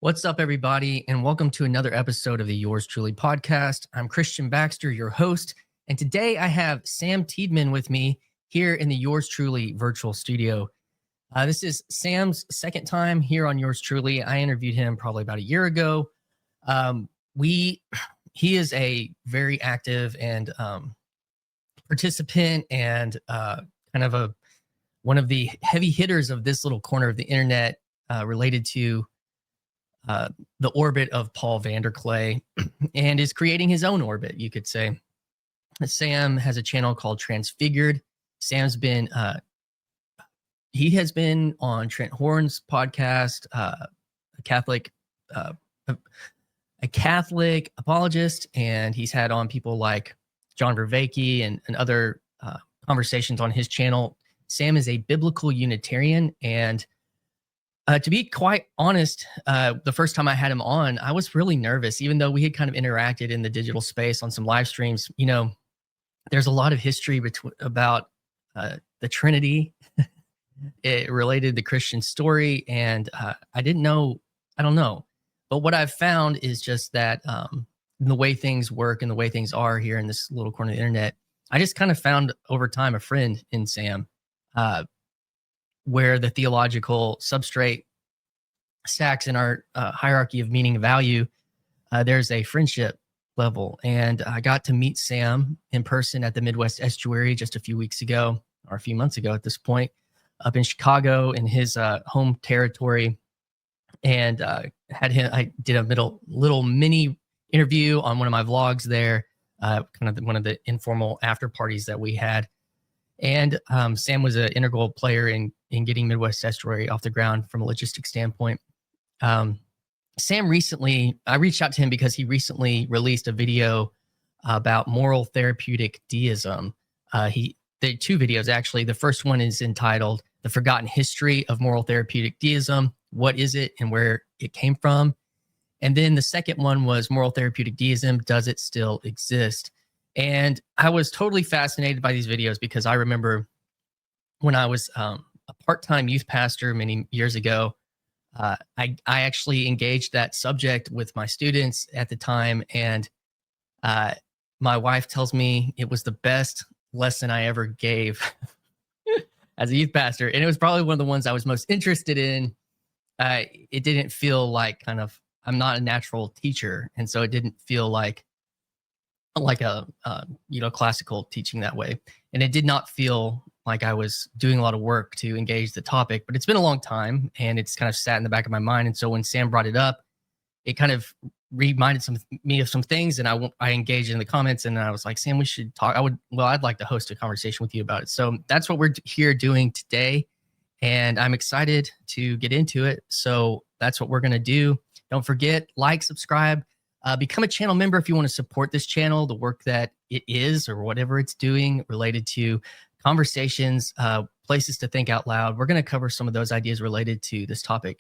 What's up, everybody, and welcome to another episode of the Yours Truly podcast. I'm Christian Baxter, your host, and today I have Sam Tiedeman with me here in the Yours Truly virtual studio. This is Sam's second time here on Yours Truly. I interviewed him probably about a year ago. He is a very active and participant and one of the heavy hitters of this little corner of the internet related to the orbit of Paul Vanderklay and is creating his own orbit, you could say. Sam has a channel called Transfigured. Sam's been, he has been on Trent Horn's podcast, a Catholic apologist, and he's had on people like John Vervaeke and other conversations on his channel. Sam is a biblical Unitarian, and to be quite honest, the first time I had him on, I was really nervous, even though we had kind of interacted in the digital space on some live streams. You know, there's a lot of history about the Trinity. It related the Christian story, and I don't know. But what I've found is just that the way things work and the way things are here in this little corner of the internet, I just kind of found over time a friend in Sam. Where the theological substrate stacks in our hierarchy of meaning and value, there's a friendship level. And I got to meet Sam in person at the Midwest Estuary just a few weeks ago, or a few months ago at this point, up in Chicago in his home territory. And I did a little mini interview on one of my vlogs there, one of the informal after parties that we had. And Sam was an integral player in getting Midwest Estuary off the ground from a logistic standpoint. Sam I reached out to him because he recently released a video about moral therapeutic deism. There are two videos, actually. The first one is entitled The Forgotten History of Moral Therapeutic Deism. What is it and where it came from? And then the second one was Moral Therapeutic Deism. Does it still exist? And I was totally fascinated by these videos because I remember when I was a part-time youth pastor many years ago, I actually engaged that subject with my students at the time. And my wife tells me it was the best lesson I ever gave as a youth pastor. And it was probably one of the ones I was most interested in. It didn't feel like I'm not a natural teacher. And so it didn't feel like a classical teaching that way. And it did not feel like I was doing a lot of work to engage the topic, but it's been a long time and it's kind of sat in the back of my mind. And so when Sam brought it up, it kind of reminded me of some things, and I engaged in the comments, and I was like, Sam, we should talk. I'd like to host a conversation with you about it. So that's what we're here doing today. And I'm excited to get into it. So that's what we're going to do. Don't forget, like, subscribe, become a channel member if you want to support this channel, the work that it is or whatever it's doing related to conversations, places to think out loud. We're going to cover some of those ideas related to this topic,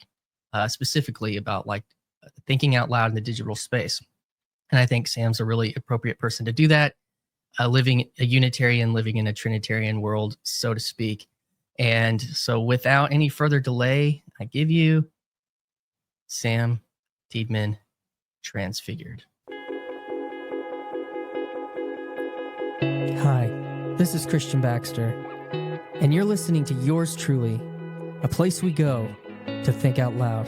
specifically about thinking out loud in the digital space. And I think Sam's a really appropriate person to do that, living a Unitarian, living in a Trinitarian world, so to speak. And so without any further delay, I give you Sam Tiedeman, Transfigured. Hi, this is Christian Baxter, and you're listening to Yours Truly, a place we go to think out loud.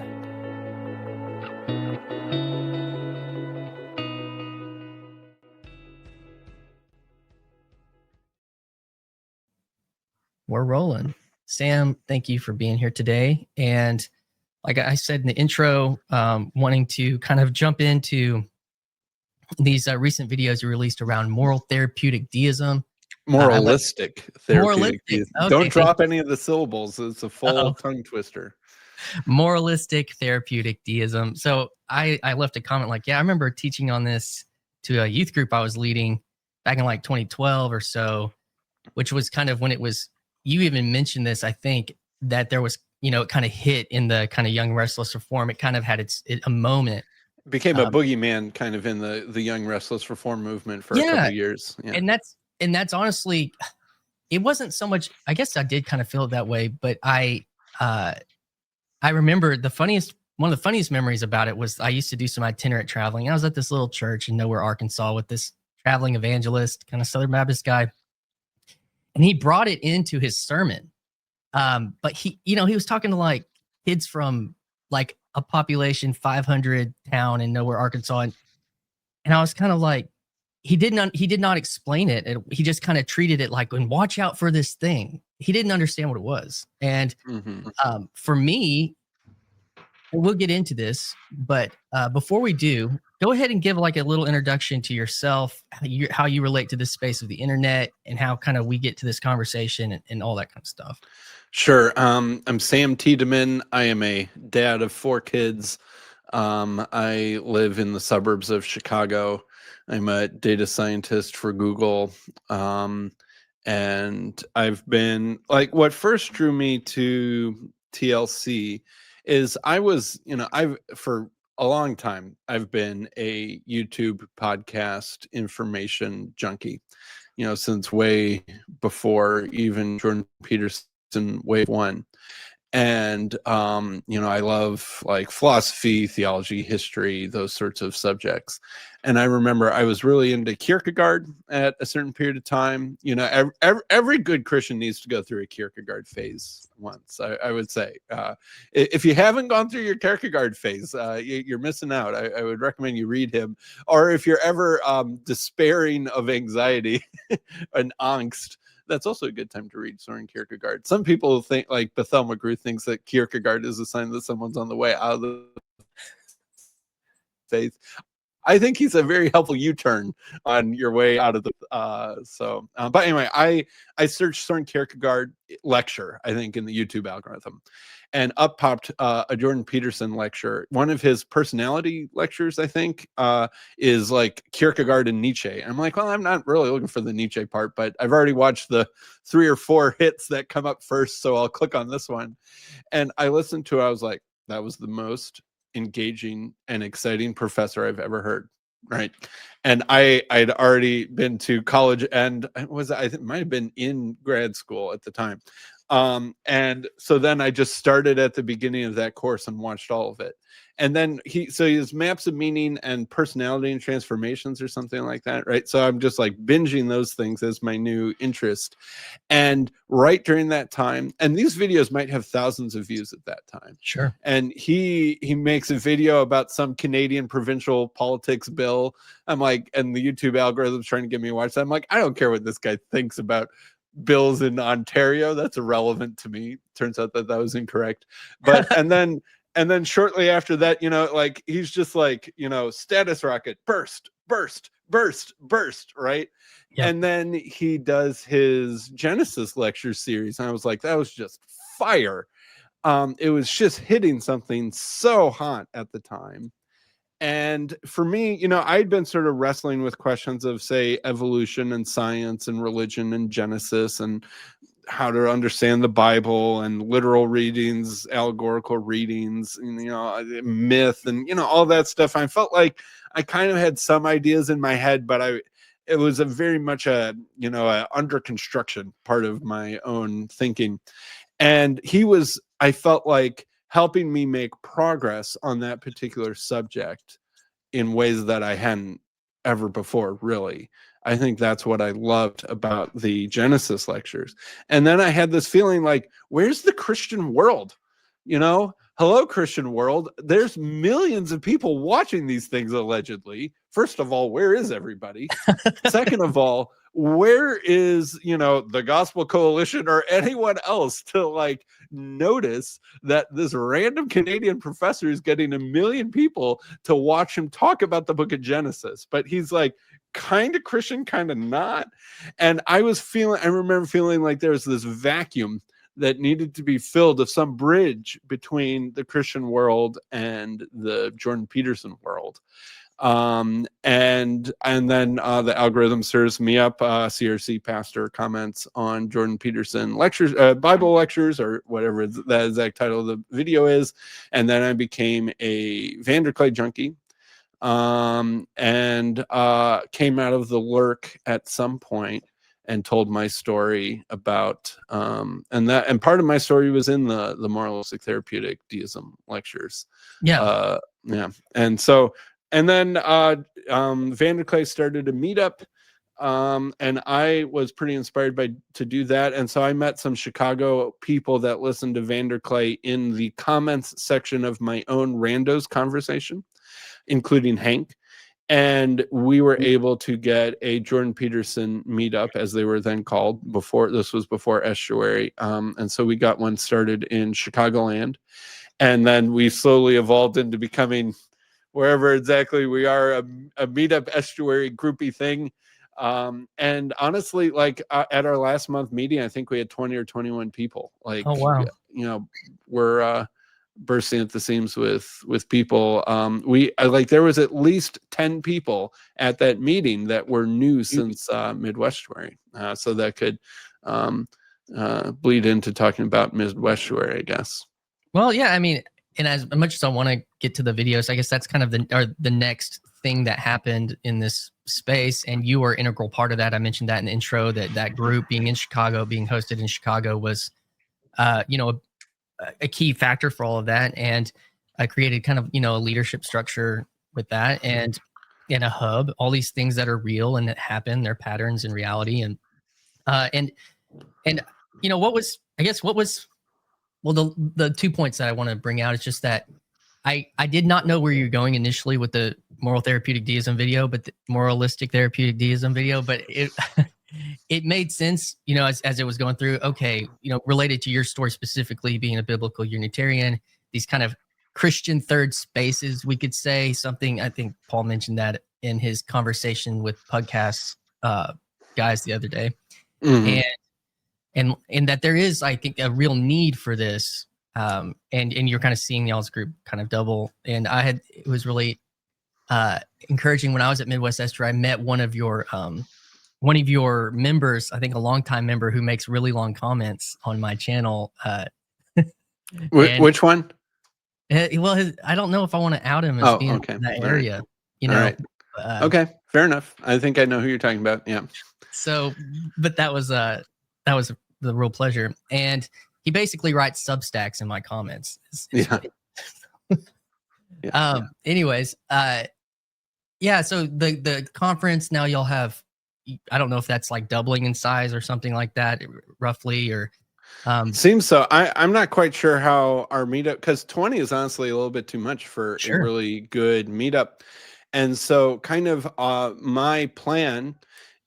We're rolling. Sam, thank you for being here today. And like I said in the intro, wanting to kind of jump into these recent videos you released around moral therapeutic deism. Moralistic therapeutic deism. Okay, don't drop any of the syllables. It's a full tongue twister. Moralistic therapeutic deism. So I left a comment like, yeah, I remember teaching on this to a youth group I was leading back in 2012 or so, which was kind of when it was, you even mentioned this, I think, that there was, it kind of hit in the kind of Young Restless Reform. It kind of had a moment. It became a boogeyman kind of in the Young Restless Reform movement for a couple of years. Yeah. And that's honestly, it wasn't so much, I guess I did kind of feel it that way, but I remember the funniest one of the funniest memories about it was I used to do some itinerant traveling. I was at this little church in nowhere, Arkansas, with this traveling evangelist, kind of Southern Baptist guy, and he brought it into his sermon. But he was talking to like kids from like a population 500 town in nowhere, Arkansas, and I was kind of like, he did not explain it. He just kind of treated it like, and watch out for this thing. He didn't understand what it was, and for me, and we'll get into this, but before we do, go ahead and give like a little introduction to yourself, how you relate to this space of the internet, and how kind of we get to this conversation and all that kind of stuff. Sure. I'm Sam Tiedeman. I am a dad of 4 kids. I live in the suburbs of Chicago. I'm a data scientist for Google. And I've been like, what first drew me to TLC is I've for a long time, I've been a YouTube podcast information junkie, since way before even Jordan Peterson wave 1. And I love like philosophy, theology, history, those sorts of subjects. And I remember I was really into Kierkegaard at a certain period of time. Every good Christian needs to go through a Kierkegaard phase once, I would say. If you haven't gone through your Kierkegaard phase, you're missing out. I would recommend you read him. Or if you're ever despairing of anxiety and angst, that's also a good time to read Soren Kierkegaard. Some people think, like Bethel McGrew thinks, that Kierkegaard is a sign that someone's on the way out of the faith. I think he's a very helpful U-turn on your way out of the. But anyway, I searched Soren Kierkegaard lecture, I think, in the YouTube algorithm, and up popped a Jordan Peterson lecture. One of his personality lectures, I think, is like Kierkegaard and Nietzsche. And I'm like, well, I'm not really looking for the Nietzsche part, but I've already watched the 3 or 4 hits that come up first, so I'll click on this one. And I listened to it. I was like, that was the most engaging and exciting professor I've ever heard. Right. And I'd already been to college, and I think it might have been in grad school at the time. And so then I just started at the beginning of that course and watched all of it. And then he has maps of meaning and personality and transformations or something like that. Right. So I'm just like binging those things as my new interest. And right during that time, and these videos might have thousands of views at that time. Sure. And he makes a video about some Canadian provincial politics bill. I'm like, and the YouTube algorithm's trying to get me to watch that. I'm like, I don't care what this guy thinks about bills in Ontario. That's irrelevant to me. Turns out that was incorrect. But and then shortly after that, like he's just like, status rocket, burst, right? Yep. And then he does his Genesis lecture series. And I was like, that was just fire. It was just hitting something so hot at the time. And for me, I'd been sort of wrestling with questions of, say, evolution and science and religion and Genesis and how to understand the Bible and literal readings, allegorical readings, myth and, all that stuff. I felt like I kind of had some ideas in my head, but it was a very much a under construction part of my own thinking. And he was, I felt like, helping me make progress on that particular subject in ways that I hadn't ever before, really. I think that's what I loved about the Genesis lectures. And then I had this feeling like, where's the Christian world? Hello, Christian world. There's millions of people watching these things, allegedly. First of all, where is everybody? Second of all, where is, the Gospel Coalition or anyone else to like notice that this random Canadian professor is getting 1 million people to watch him talk about the book of Genesis? But he's like kind of Christian, kind of not. And I remember feeling like there was this vacuum that needed to be filled of some bridge between the Christian world and the Jordan Peterson world. And then the algorithm serves me up CRC pastor comments on Jordan Peterson lectures, Bible lectures, or whatever the exact title of the video is. And then I became a Vanderclay junkie, and came out of the lurk at some point and told my story about and part of my story was in the Moralistic Therapeutic Deism lectures. Yeah. Yeah. And so, and then Vanderklay started a meetup, and I was pretty inspired to do that. And so I met some Chicago people that listened to Vanderklay in the comments section of my own Randos conversation, including Hank. And we were able to get a Jordan Peterson meetup, as they were then called. This was before Estuary. And so we got one started in Chicagoland. And then we slowly evolved into becoming, wherever exactly we are, a meetup Estuary groupie thing. And honestly, like at our last month meeting, I think we had 20 or 21 people. Like, Oh, wow. We're bursting at the seams with people. There was at least 10 people at that meeting that were new since Midwestuary, so that could bleed into talking about Midwestuary, I guess. Well, yeah, I mean, and as much as I want to get to the videos, I guess that's kind of the next thing that happened in this space, and you were an integral part of that. I mentioned that in the intro, that group being in Chicago, being hosted in Chicago was, a key factor for all of that. And I created kind of, a leadership structure with that, and in a hub, all these things that are real and that happen, they're patterns in reality. And the 2 points that I want to bring out is just that I did not know where you're going initially with the moral therapeutic deism video, but the moralistic therapeutic deism video, but it it made sense, as it was going through. Okay, related to your story specifically, being a biblical Unitarian, these kind of Christian third spaces, we could say something. I think Paul mentioned that in his conversation with podcast guys the other day, Mhm. and that there is, I think, a real need for this. And you're kind of seeing y'all's group kind of double. And it was really encouraging when I was at Midwest Estuary. I met one of your members, I think a longtime member who makes really long comments on my channel. Which one? Well, I don't know if I want to out him as being Okay. in that All area, All right. Okay, fair enough. I think I know who you're talking about. Yeah. So, but that was the real pleasure. And he basically writes Substacks in my comments. Yeah. Anyways, yeah. So the conference now, y'all have, I don't know if that's like doubling in size or something like that, roughly, or seems so. I'm not quite sure how our meetup, because 20 is honestly a little bit too much for Sure. a really good meetup. And so kind of my plan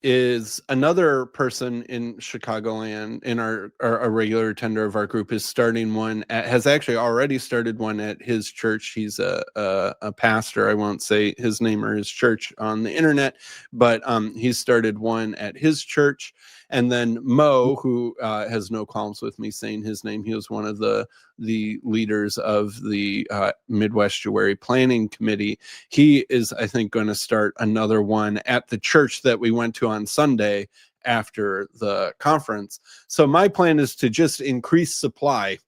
is another person in Chicagoland, in a regular attender of our group, is starting one has actually already started one at his church. He's a pastor. I won't say his name or his church on the internet, but he's started one at his church. And then Mo, who has no qualms with me saying his name, he was one of the leaders of the Midwestuary Planning Committee. He is, I think, going to start another one at the church that we went to on Sunday after the conference. So my plan is to just increase supply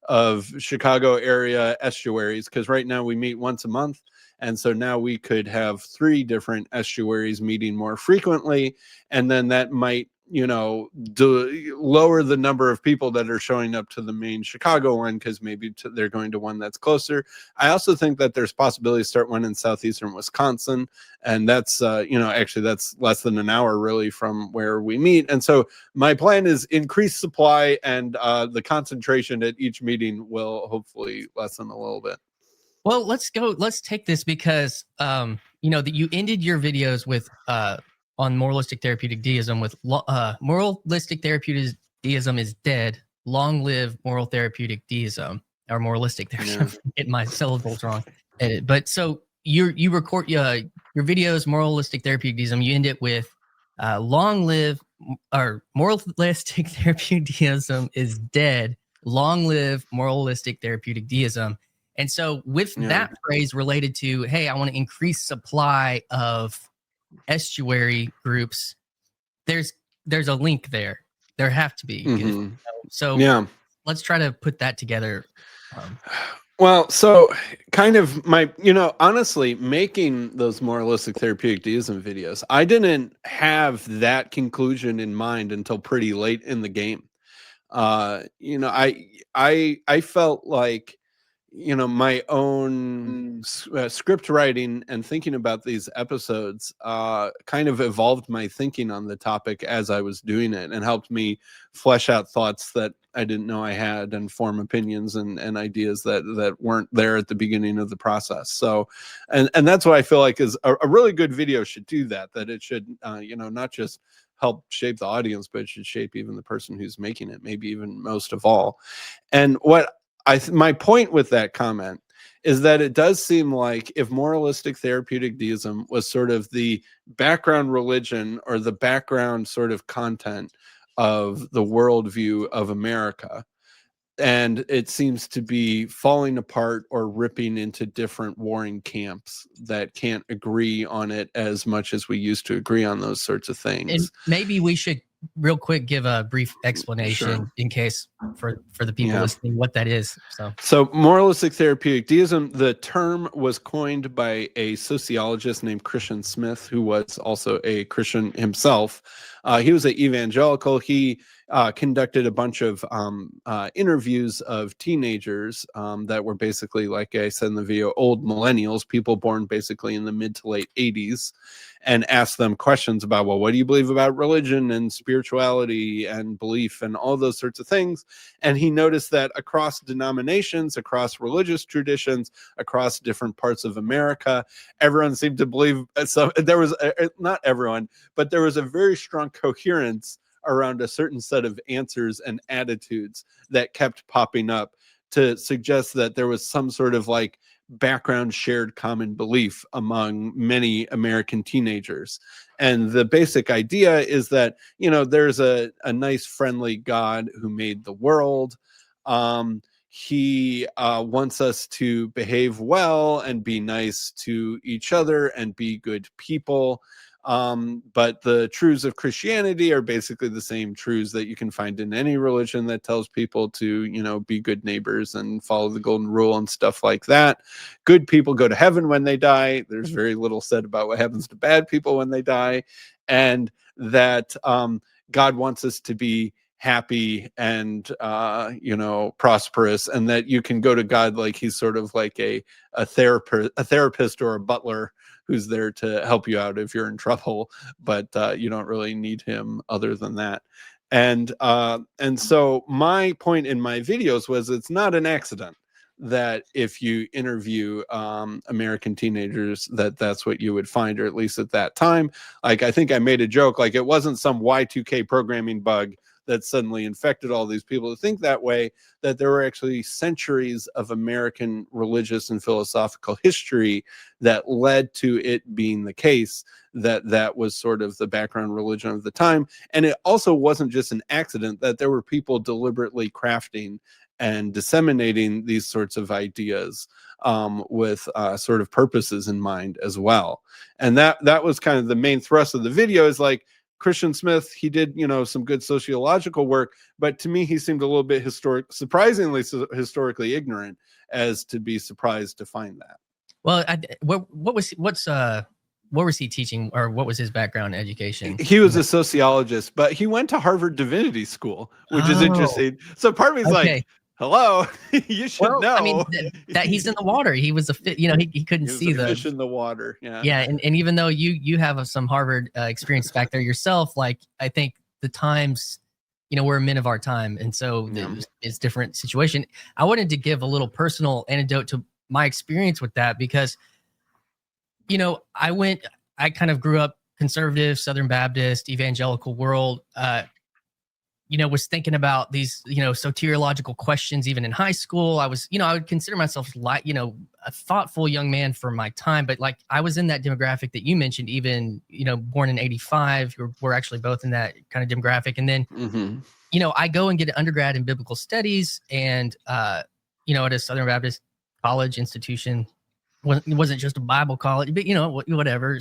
of Chicago area estuaries, because right now we meet once a month. And so now we could have 3 different estuaries meeting more frequently. And then that might, lower the number of people that are showing up to the main Chicago one, because maybe they're going to one that's closer. I also think that there's possibility to start one in southeastern Wisconsin. And that's, actually that's less than an hour really from where we meet. And so my plan is increase supply, and the concentration at each meeting will hopefully lessen a little bit. Well, let's take this, because that you ended your videos with on moralistic therapeutic deism with moralistic therapeutic deism is dead, long live moral therapeutic deism, or moralistic therapy. Yeah. I'm getting my syllables wrong. But so you record your videos, moralistic therapeutic deism, you end it with long live, or moralistic therapeutic deism is dead, long live moralistic therapeutic deism. And so with that phrase related to, hey, I want to increase supply of estuary groups, there's a link there. There have to be. Mm-hmm. So yeah, let's try to put that together. Well, so kind of honestly, making those moralistic therapeutic deism videos, I didn't have that conclusion in mind until pretty late in the game. I felt like, my own script writing and thinking about these episodes kind of evolved my thinking on the topic as I was doing it, and helped me flesh out thoughts that I didn't know I had, and form opinions and ideas that weren't there at the beginning of the process. So, and that's what I feel like is a really good video should do that it should, not just help shape the audience, but it should shape even the person who's making it, maybe even most of all. And what my point with that comment is that it does seem like if moralistic therapeutic deism was sort of the background religion, or the background sort of content of the worldview of America, and it seems to be falling apart or ripping into different warring camps that can't agree on it as much as we used to agree on those sorts of things. And maybe we should real quick give a brief explanation, Sure, in case for the people listening what that is. So moralistic therapeutic deism, the term was coined by a sociologist named Christian Smith, who was also a Christian himself. He was an evangelical. He conducted a bunch of interviews of teenagers that were basically, like I said in the video, old millennials, people born basically in the mid to late 80s, and asked them questions about, well, what do you believe about religion and spirituality and belief and all those sorts of things. And he noticed that across denominations, across religious traditions, across different parts of America, everyone seemed to believe, so there was not everyone, but there was a very strong coherence around a certain set of answers and attitudes that kept popping up to suggest that there was some sort of like background shared common belief among many American teenagers. And the basic idea is that, there's a nice friendly God who made the world. He wants us to behave well and be nice to each other and be good people. But the truths of Christianity are basically the same truths that you can find in any religion that tells people to, be good neighbors and follow the golden rule and stuff like that. Good people go to heaven when they die. There's very little said about what happens to bad people when they die. And that God wants us to be happy and prosperous, and that you can go to God like he's sort of like a therapist or a butler who's there to help you out if you're in trouble, but you don't really need him other than that. And so my point in my videos was, it's not an accident that if you interview American teenagers, that's what you would find, or at least at that time. Like, I think I made a joke, like it wasn't some Y2K programming bug that suddenly infected all these people to think that way, that there were actually centuries of American religious and philosophical history that led to it being the case that was sort of the background religion of the time. And it also wasn't just an accident that there were people deliberately crafting and disseminating these sorts of ideas with sort of purposes in mind as well. And that was kind of the main thrust of the video, is like, Christian Smith, he did, some good sociological work, but to me, he seemed a little bit surprisingly historically ignorant, as to be surprised to find that. Well, what was he teaching, or what was his background education? He was a sociologist, but he went to Harvard Divinity School, which is interesting. So part of me is like, hello, you should know. I mean, that he's in the water. He was he couldn't see the fish in the water. Yeah. And even though you have some Harvard experience back there yourself, like, I think the times, we're men of our time. And so it's different situation. I wanted to give a little personal anecdote to my experience with that, because, I kind of grew up conservative, Southern Baptist, evangelical world, was thinking about these, soteriological questions, even in high school. I was, I would consider myself like, a thoughtful young man for my time, but like, I was in that demographic that you mentioned, even, born in 85, we're actually both in that kind of demographic. And then, I go and get an undergrad in biblical studies, and, at a Southern Baptist college institution. It wasn't just a Bible college, but, whatever.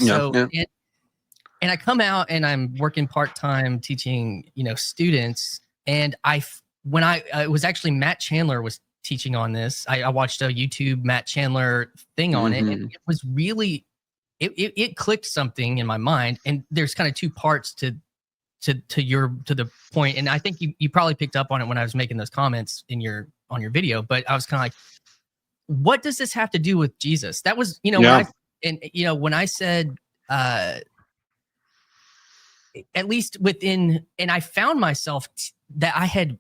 And I come out and I'm working part-time teaching, students. And it was actually Matt Chandler was teaching on this. I watched a YouTube Matt Chandler thing on it, and it was really, it clicked something in my mind. And there's kind of two parts to the point. And I think you probably picked up on it when I was making those comments on your video, but I was kind of like, what does this have to do with Jesus? That was, when I said, at least within, and I found myself that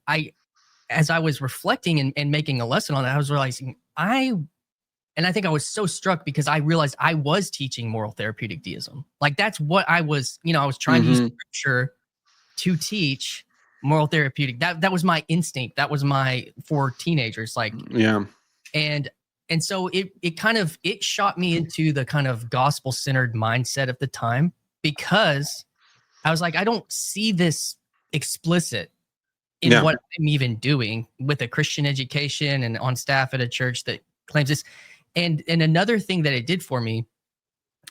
as I was reflecting and making a lesson on that, I was realizing and I think I was so struck because I realized I was teaching moral therapeutic deism. Like that's what I was, I was trying to use scripture to teach moral therapeutic. That was my instinct. That was for teenagers. Like, yeah. And so it shot me into the kind of gospel centered mindset of the time, because I was like, I don't see this explicit in what I'm even doing with a Christian education and on staff at a church that claims this. And another thing that it did for me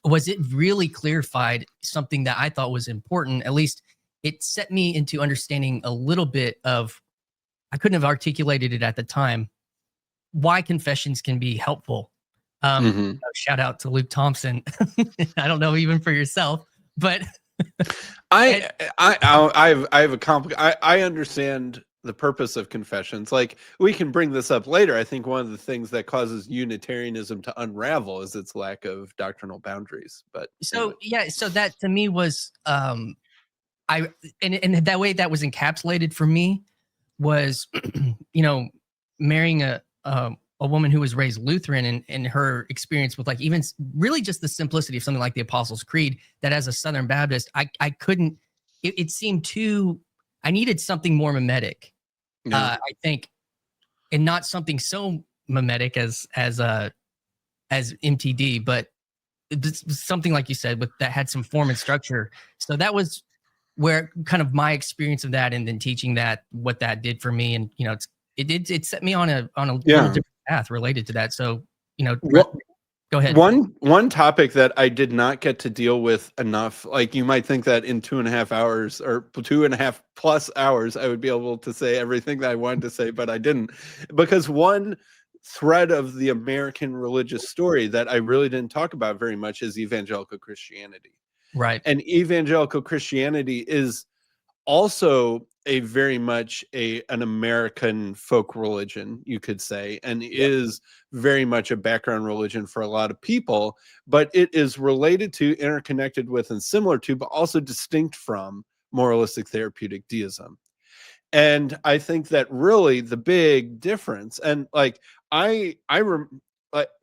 was it really clarified something that I thought was important. At least it set me into understanding a little bit of, I couldn't have articulated it at the time, why confessions can be helpful. Shout out to Luke Thompson. I don't know even for yourself, but I understand the purpose of confessions. Like, we can bring this up later. I think one of the things that causes Unitarianism to unravel is its lack of doctrinal boundaries. But so that to me was and that way that was encapsulated for me was marrying a woman who was raised Lutheran, and her experience with like even really just the simplicity of something like the Apostles' Creed, that as a Southern Baptist, I couldn't, it seemed too, I needed something more mimetic. I think, and not something so mimetic as MTD, but something like you said, that had some form and structure. So that was where kind of my experience of that, and then teaching that, what that did for me. And, it set me on a little different path related to that. So, go ahead. One topic that I did not get to deal with enough, like you might think that in 2.5 hours or 2.5+ hours, I would be able to say everything that I wanted to say, but I didn't, because one thread of the American religious story that I really didn't talk about very much is evangelical Christianity. Right. And evangelical Christianity is also a very much an American folk religion, you could say, and is very much a background religion for a lot of people, but it is related to, interconnected with, and similar to, but also distinct from moralistic therapeutic deism. And I think that really the big difference, and like I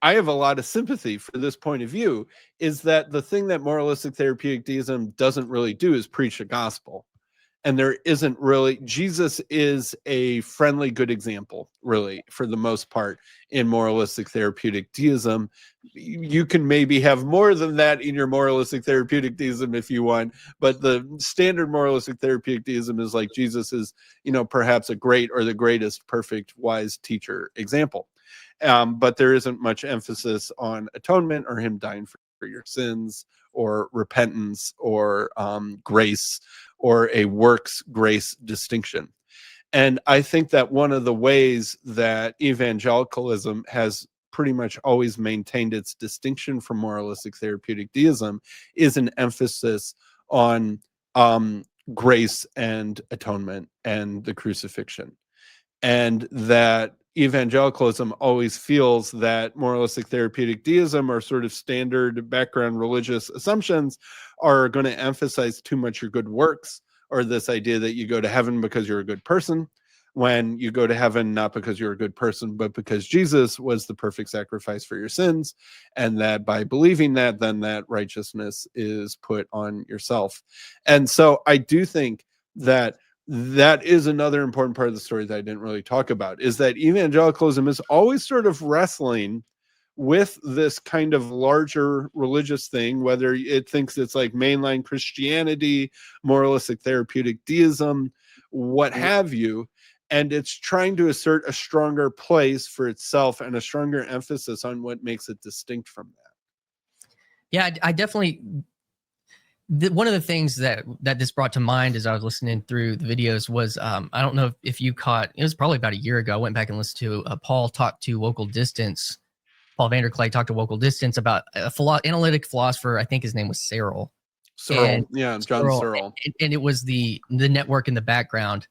have a lot of sympathy for this point of view, is that the thing that moralistic therapeutic deism doesn't really do is preach the gospel. And there isn't really, Jesus is a friendly, good example, really, for the most part, in moralistic therapeutic deism. You can maybe have more than that in your moralistic therapeutic deism if you want, but the standard moralistic therapeutic deism is like Jesus is, perhaps a great or the greatest, perfect, wise teacher example. But there isn't much emphasis on atonement or him dying for your sins, or repentance, or grace, or a works grace distinction. And I think that one of the ways that evangelicalism has pretty much always maintained its distinction from moralistic therapeutic deism is an emphasis on grace and atonement and the crucifixion. And that evangelicalism always feels that moralistic therapeutic deism, or sort of standard background religious assumptions, are going to emphasize too much your good works, or this idea that you go to heaven because you're a good person, when you go to heaven not because you're a good person, but because Jesus was the perfect sacrifice for your sins, and that by believing that, then that righteousness is put on yourself. And so I do think that is another important part of the story that I didn't really talk about, is that evangelicalism is always sort of wrestling with this kind of larger religious thing, whether it thinks it's like mainline Christianity, moralistic therapeutic deism, what have you. And it's trying to assert a stronger place for itself and a stronger emphasis on what makes it distinct from that. Yeah, I definitely, one of the things that this brought to mind as I was listening through the videos was, I don't know if you caught, it was probably about a year ago, I went back and listened to Paul talk to Wokel Distance. Paul Vanderklay talked to Wokel Distance about a analytic philosopher. I think his name was Searle. Searle, yeah, John Searle. And it was the network in the background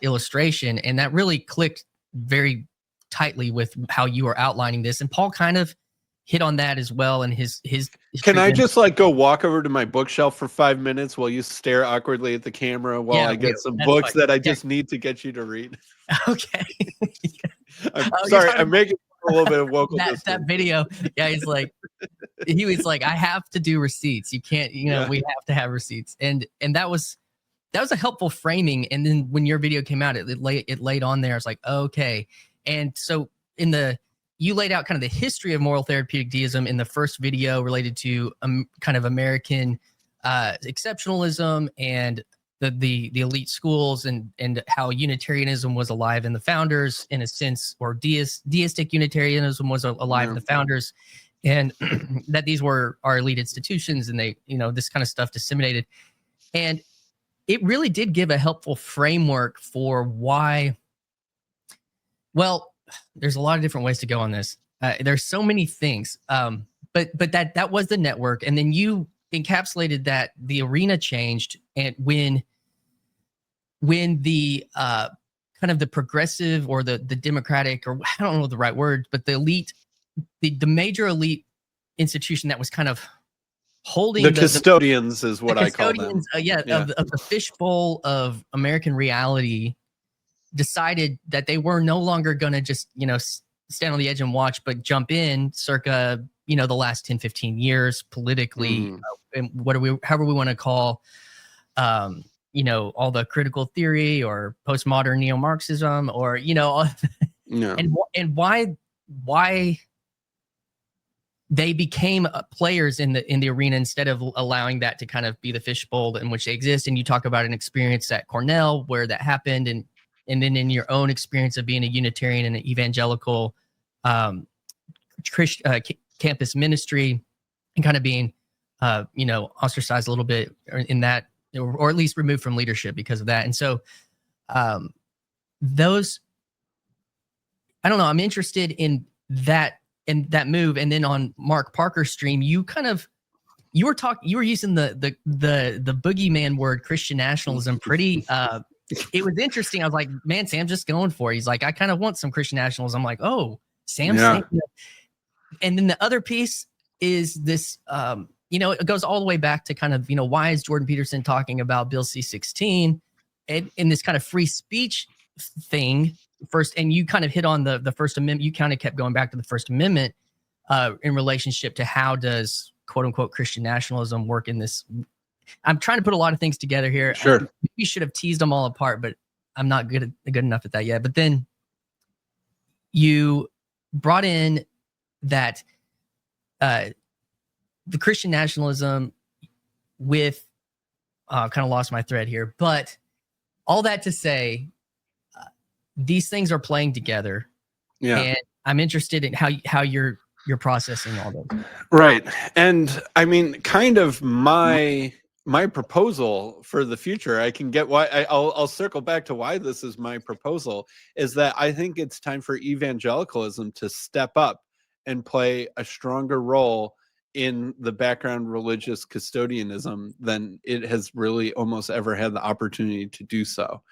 illustration. And that really clicked very tightly with how you were outlining this. And Paul kind of hit on that as well. And his Can I just like go walk over to my bookshelf for 5 minutes while you stare awkwardly at the camera while I get some books that I just need to get you to read? Okay. I'm sorry, I'm making a little bit of Wokel Distance. That video, yeah, he was like, I have to do receipts. You can't, we have to have receipts. And that was a helpful framing. And then when your video came out, it laid on there. I was like, okay. And so you laid out kind of the history of moral therapeutic deism in the first video related to kind of American exceptionalism and the elite schools and how Unitarianism was alive in the founders in a sense, or deistic Unitarianism was alive in the founders, and that these were our elite institutions, and they, this kind of stuff disseminated. And it really did give a helpful framework for why, well, there's a lot of different ways to go on this. There's so many things, but that was the network. And then you encapsulated that the arena changed, and when the kind of the progressive or the democratic, or I don't know the right word, but the elite, the major elite institution that was kind of holding the custodians is what I call them. Of the fishbowl of American reality, decided that they were no longer going to just, stand on the edge and watch, but jump in circa, the last 10, 15 years politically, and however we want to call, all the critical theory or postmodern neo-Marxism, or, and why they became players in the arena instead of allowing that to kind of be the fishbowl in which they exist. And you talk about an experience at Cornell where that happened, and then in your own experience of being a Unitarian and an evangelical campus ministry, and kind of being, ostracized a little bit in that, or at least removed from leadership because of that. And so those, I don't know, I'm interested in that move. And then on Mark Parker's stream, you were using the boogeyman word Christian nationalism pretty, it was interesting. I was like, man, Sam's just going for it. He's like, I kind of want some Christian nationalism. I'm like, oh, Sam's saying that. And then the other piece is this, it goes all the way back to kind of, why is Jordan Peterson talking about Bill C-16 and in this kind of free speech thing first? And you kind of hit on the First Amendment. You kind of kept going back to the First Amendment in relationship to how does quote unquote Christian nationalism work in this. I'm trying to put a lot of things together here. Sure. We should have teased them all apart, but I'm not good enough at that yet. But then you brought in that the Christian nationalism with kind of lost my thread here, but all that to say, these things are playing together. Yeah. And I'm interested in how you're processing all those. Right. And I mean, kind of my proposal for the future, I can get why I'll circle back to why this is my proposal, is that I think it's time for evangelicalism to step up and play a stronger role in the background religious custodianism than it has really almost ever had the opportunity to do so.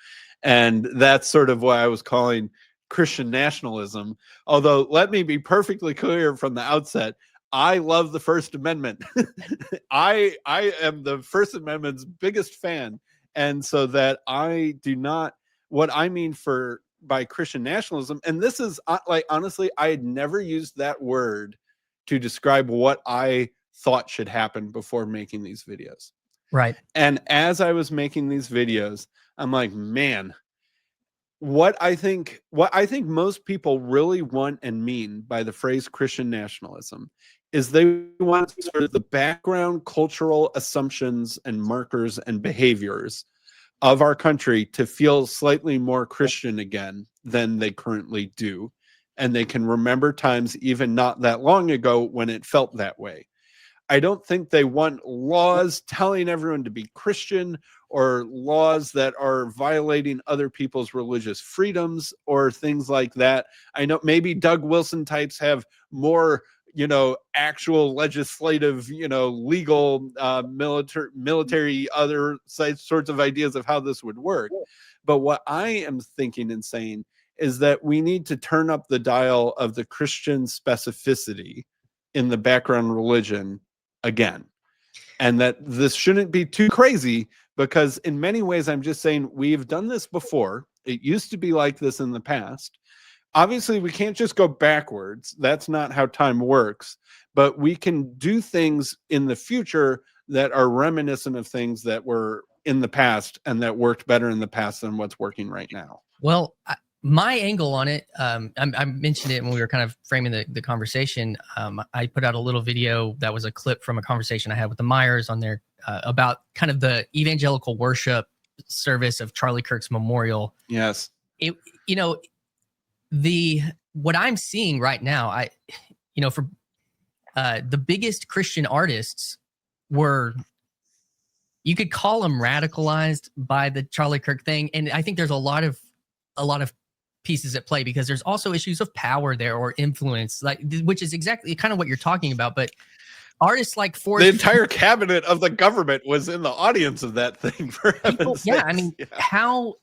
And that's sort of what I was calling Christian nationalism. Although, let me be perfectly clear from the outset, I love the First Amendment. I am the First Amendment's biggest fan. And so that I do not, what I mean by Christian nationalism, and this is like, honestly, I had never used that word to describe what I thought should happen before making these videos. Right. And as I was making these videos, I'm like, man, what I think most people really want and mean by the phrase Christian nationalism is they want sort of the background cultural assumptions and markers and behaviors of our country to feel slightly more Christian again than they currently do. And they can remember times even not that long ago when it felt that way. I don't think they want laws telling everyone to be Christian or laws that are violating other people's religious freedoms or things like that. I know maybe Doug Wilson types have more, actual legislative, legal, military, other sorts of ideas of how this would work. But what I am thinking and saying is that we need to turn up the dial of the Christian specificity in the background religion again. And that this shouldn't be too crazy, because in many ways, I'm just saying we've done this before. It used to be like this in the past. Obviously, we can't just go backwards. That's not how time works. But we can do things in the future that are reminiscent of things that were in the past and that worked better in the past than what's working right now. Well, my angle on it, I mentioned it when we were kind of framing the conversation. I put out a little video that was a clip from a conversation I had with the Myers on there about kind of the evangelical worship service of Charlie Kirk's memorial. Yes. What I'm seeing right now, for the biggest Christian artists were, you could call them radicalized by the Charlie Kirk thing. And I think there's a lot of pieces at play, because there's also issues of power there or influence, which is exactly kind of what you're talking about. But artists like the entire cabinet of the government was in the audience of that thing, for heaven's sakes. I mean, how,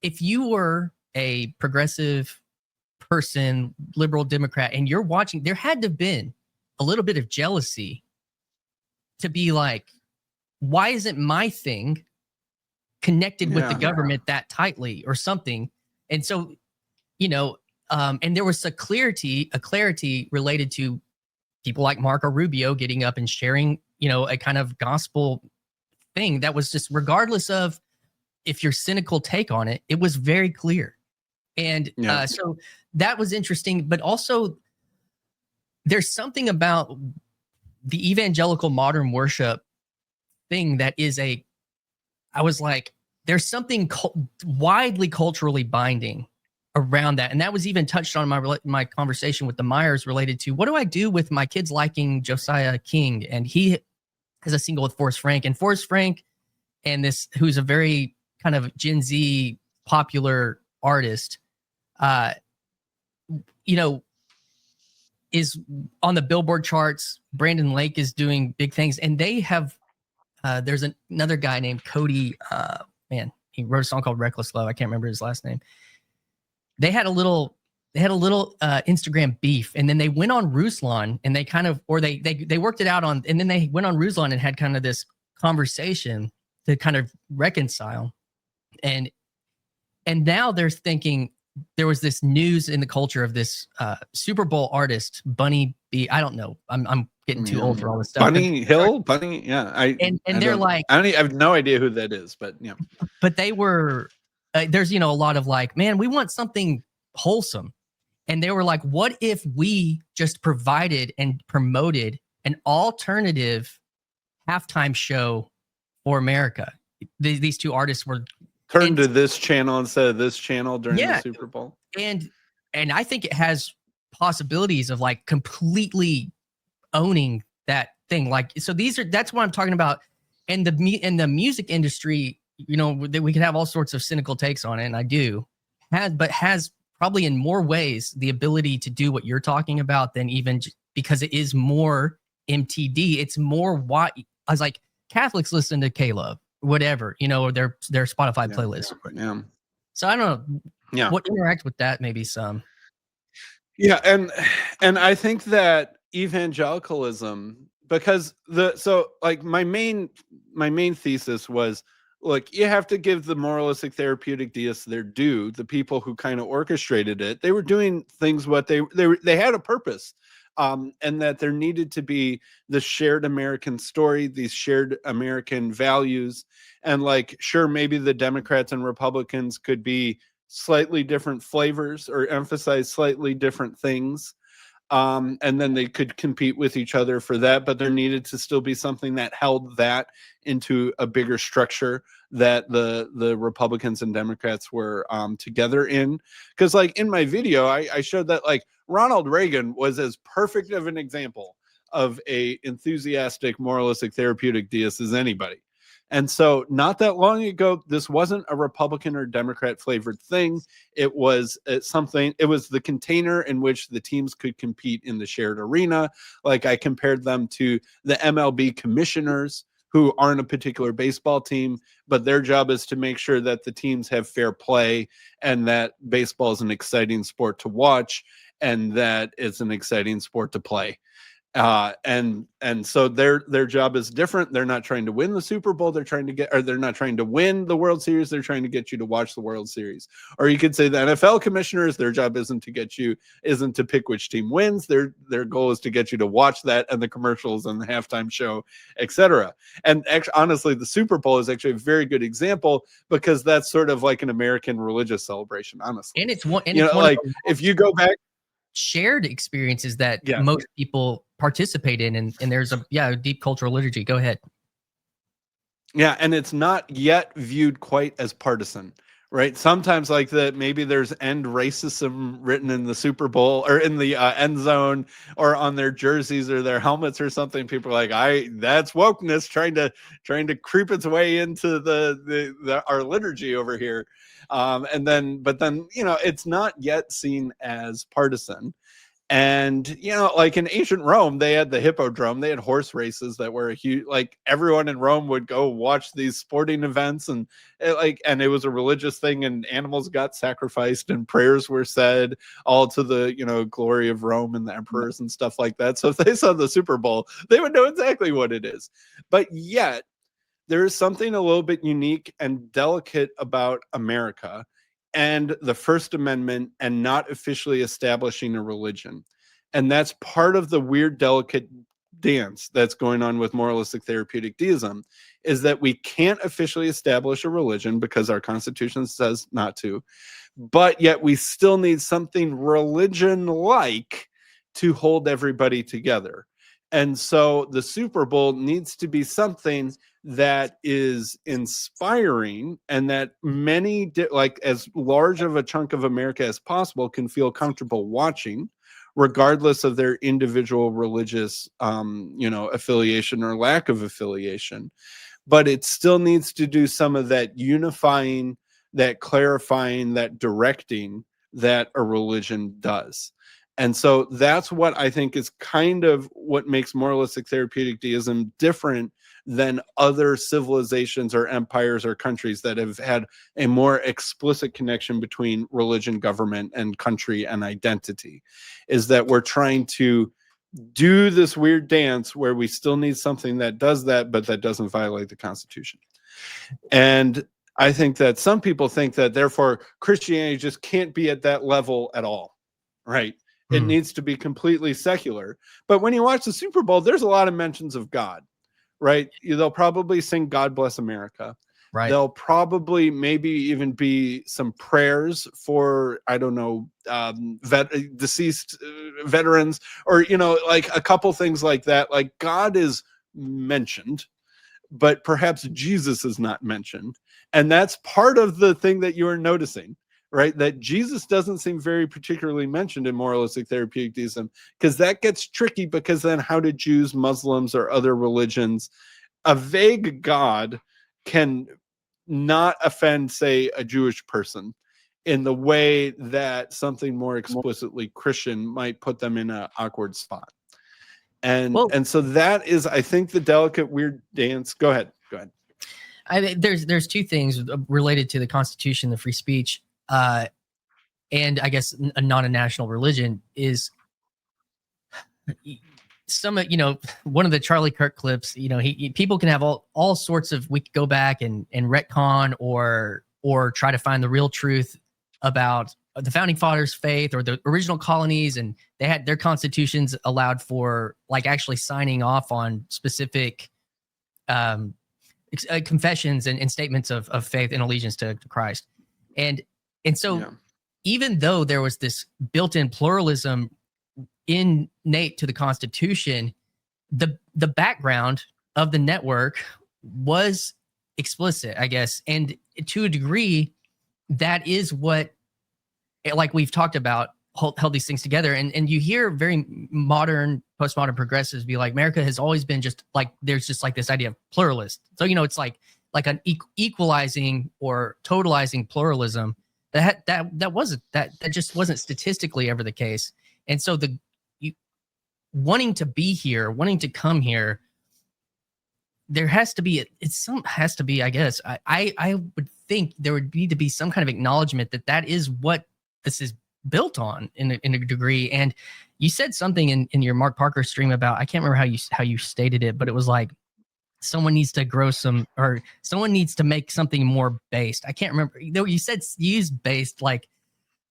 if you were a progressive person, liberal Democrat, and you're watching, there had to have been a little bit of jealousy to be like, why isn't my thing connected with the government that tightly or something? And so, and there was a clarity related to people like Marco Rubio getting up and sharing, a kind of gospel thing that was just, regardless of if your cynical take on it, it was very clear. And so that was interesting. But also, there's something about the evangelical modern worship thing that is I was like, there's something widely culturally binding around that. And that was even touched on in my conversation with the Myers, related to, what do I do with my kids liking Josiah King? And he has a single with Forrest Frank. And Forrest Frank, and this, who's a very kind of Gen Z popular artist, is on the Billboard charts. Brandon Lake is doing big things. And they have, there's another guy named Cody, he wrote a song called Reckless Love. I can't remember his last name. They had a little Instagram beef, and then they went on Ruslan, and they kind of, or they worked it out on, and then they went on Ruslan and had kind of this conversation to kind of reconcile. And now they're thinking, there was this news in the culture of this Super Bowl artist, Bunny B. I don't know. I'm getting too old for all this stuff. Bunny Hill? Bunny, yeah. I have no idea who that is, but yeah. But they were, there's, a lot of like, man, we want something wholesome. And they were like, what if we just provided and promoted an alternative halftime show for America? These two artists were turned to this channel instead of this channel during the Super Bowl. And I think it has possibilities of like completely owning that thing. Like, so that's what I'm talking about. And the music industry, we can have all sorts of cynical takes on it, and I do, has probably in more ways the ability to do what you're talking about than even because it is more MTD. It's more what I was like, Catholics listen to K-Love, whatever, or their Spotify playlist. Yeah. So I don't know. Yeah. What interact with that? Maybe some. Yeah. And I think that evangelicalism, because my main thesis was, look, you have to give the moralistic therapeutic deists their due. The people who kind of orchestrated it, they were doing things they had a purpose, and that there needed to be the shared American story, these shared American values, and sure, maybe the Democrats and Republicans could be slightly different flavors or emphasize slightly different things. And then they could compete with each other for that, but there needed to still be something that held that into a bigger structure that the Republicans and Democrats were together in. Because in my video, I showed that Ronald Reagan was as perfect of an example of a enthusiastic moralistic therapeutic deist as anybody. And so not that long ago, this wasn't a Republican or Democrat flavored thing. It was something, it was the container in which the teams could compete in the shared arena. Like I compared them to the MLB commissioners, who aren't a particular baseball team, but their job is to make sure that the teams have fair play and that baseball is an exciting sport to watch and that it's an exciting sport to play. And so their job is different. They're not trying to win the Super Bowl. They're not trying to win the World Series. They're trying to get you to watch the World Series. Or you could say the NFL commissioners, their job isn't to pick which team wins. Their goal is to get you to watch that and the commercials and the halftime show, etc. And actually, honestly, the Super Bowl is actually a very good example because that's sort of like an American religious celebration, honestly. And it's one, like if you go back, shared experiences that most people participate in, and there's a deep cultural liturgy. Go ahead. Yeah, and it's not yet viewed quite as partisan, right? Sometimes like that, maybe there's end racism written in the Super Bowl or in the end zone or on their jerseys or their helmets or something. People are like, that's wokeness trying to creep its way into the our liturgy over here. But then, it's not yet seen as partisan. And, like in ancient Rome, they had the hippodrome, they had horse races that were a huge, like everyone in Rome would go watch these sporting events and it was a religious thing and animals got sacrificed and prayers were said all to the, glory of Rome and the emperors and stuff like that. So if they saw the Super Bowl, they would know exactly what it is. But yet there is something a little bit unique and delicate about America and the First Amendment and not officially establishing a religion. And that's part of the weird, delicate dance that's going on with moralistic therapeutic deism, is that we can't officially establish a religion because our Constitution says not to, but yet we still need something religion-like to hold everybody together. And so the Super Bowl needs to be something that is inspiring and that many, like as large of a chunk of America as possible, can feel comfortable watching, regardless of their individual religious, affiliation or lack of affiliation. But it still needs to do some of that unifying, that clarifying, that directing that a religion does. And so that's what I think is kind of what makes moralistic therapeutic deism different than other civilizations or empires or countries that have had a more explicit connection between religion, government, and country and identity, is that we're trying to do this weird dance where we still need something that does that, but that doesn't violate the Constitution. And I think that some people think that therefore Christianity just can't be at that level at all, right? It needs to be completely secular. But when you watch the Super Bowl, there's a lot of mentions of God, right? They'll probably sing God Bless America. Right. There'll probably maybe even be some prayers for, I don't know, deceased veterans or, like a couple things like that. Like God is mentioned, but perhaps Jesus is not mentioned. And that's part of the thing that you are noticing. Right, that Jesus doesn't seem very particularly mentioned in moralistic therapeutic deism, because that gets tricky, because then how do Jews, Muslims, or other religions, a vague God can not offend, say, a Jewish person in the way that something more explicitly Christian might put them in an awkward spot. And so that is, I think, the delicate, weird dance. Go ahead. There's two things related to the Constitution, the free speech. And I guess not a national religion is some, one of the Charlie Kirk clips, people can have all sorts of, we could go back and retcon or try to find the real truth about the founding fathers' faith or the original colonies. And they had their constitutions allowed for like actually signing off on specific confessions and statements of faith and allegiance to Christ. And so even though there was this built-in pluralism innate to the Constitution, the background of the network was explicit, I guess. And to a degree, that is what, like we've talked about, held these things together. And you hear very modern, postmodern progressives be like, America has always been just like, there's just like this idea of pluralist. So, it's like an equalizing or totalizing pluralism that just wasn't statistically ever the case. And so wanting to be here, wanting to come here, there has to be, I guess, I would think there would need to be some kind of acknowledgement that is what this is built on in a degree. And you said something in your Mark Parker stream about, I can't remember how you stated it, but it was like, someone needs to grow or someone needs to make something more based. I can't remember. You said use based, like,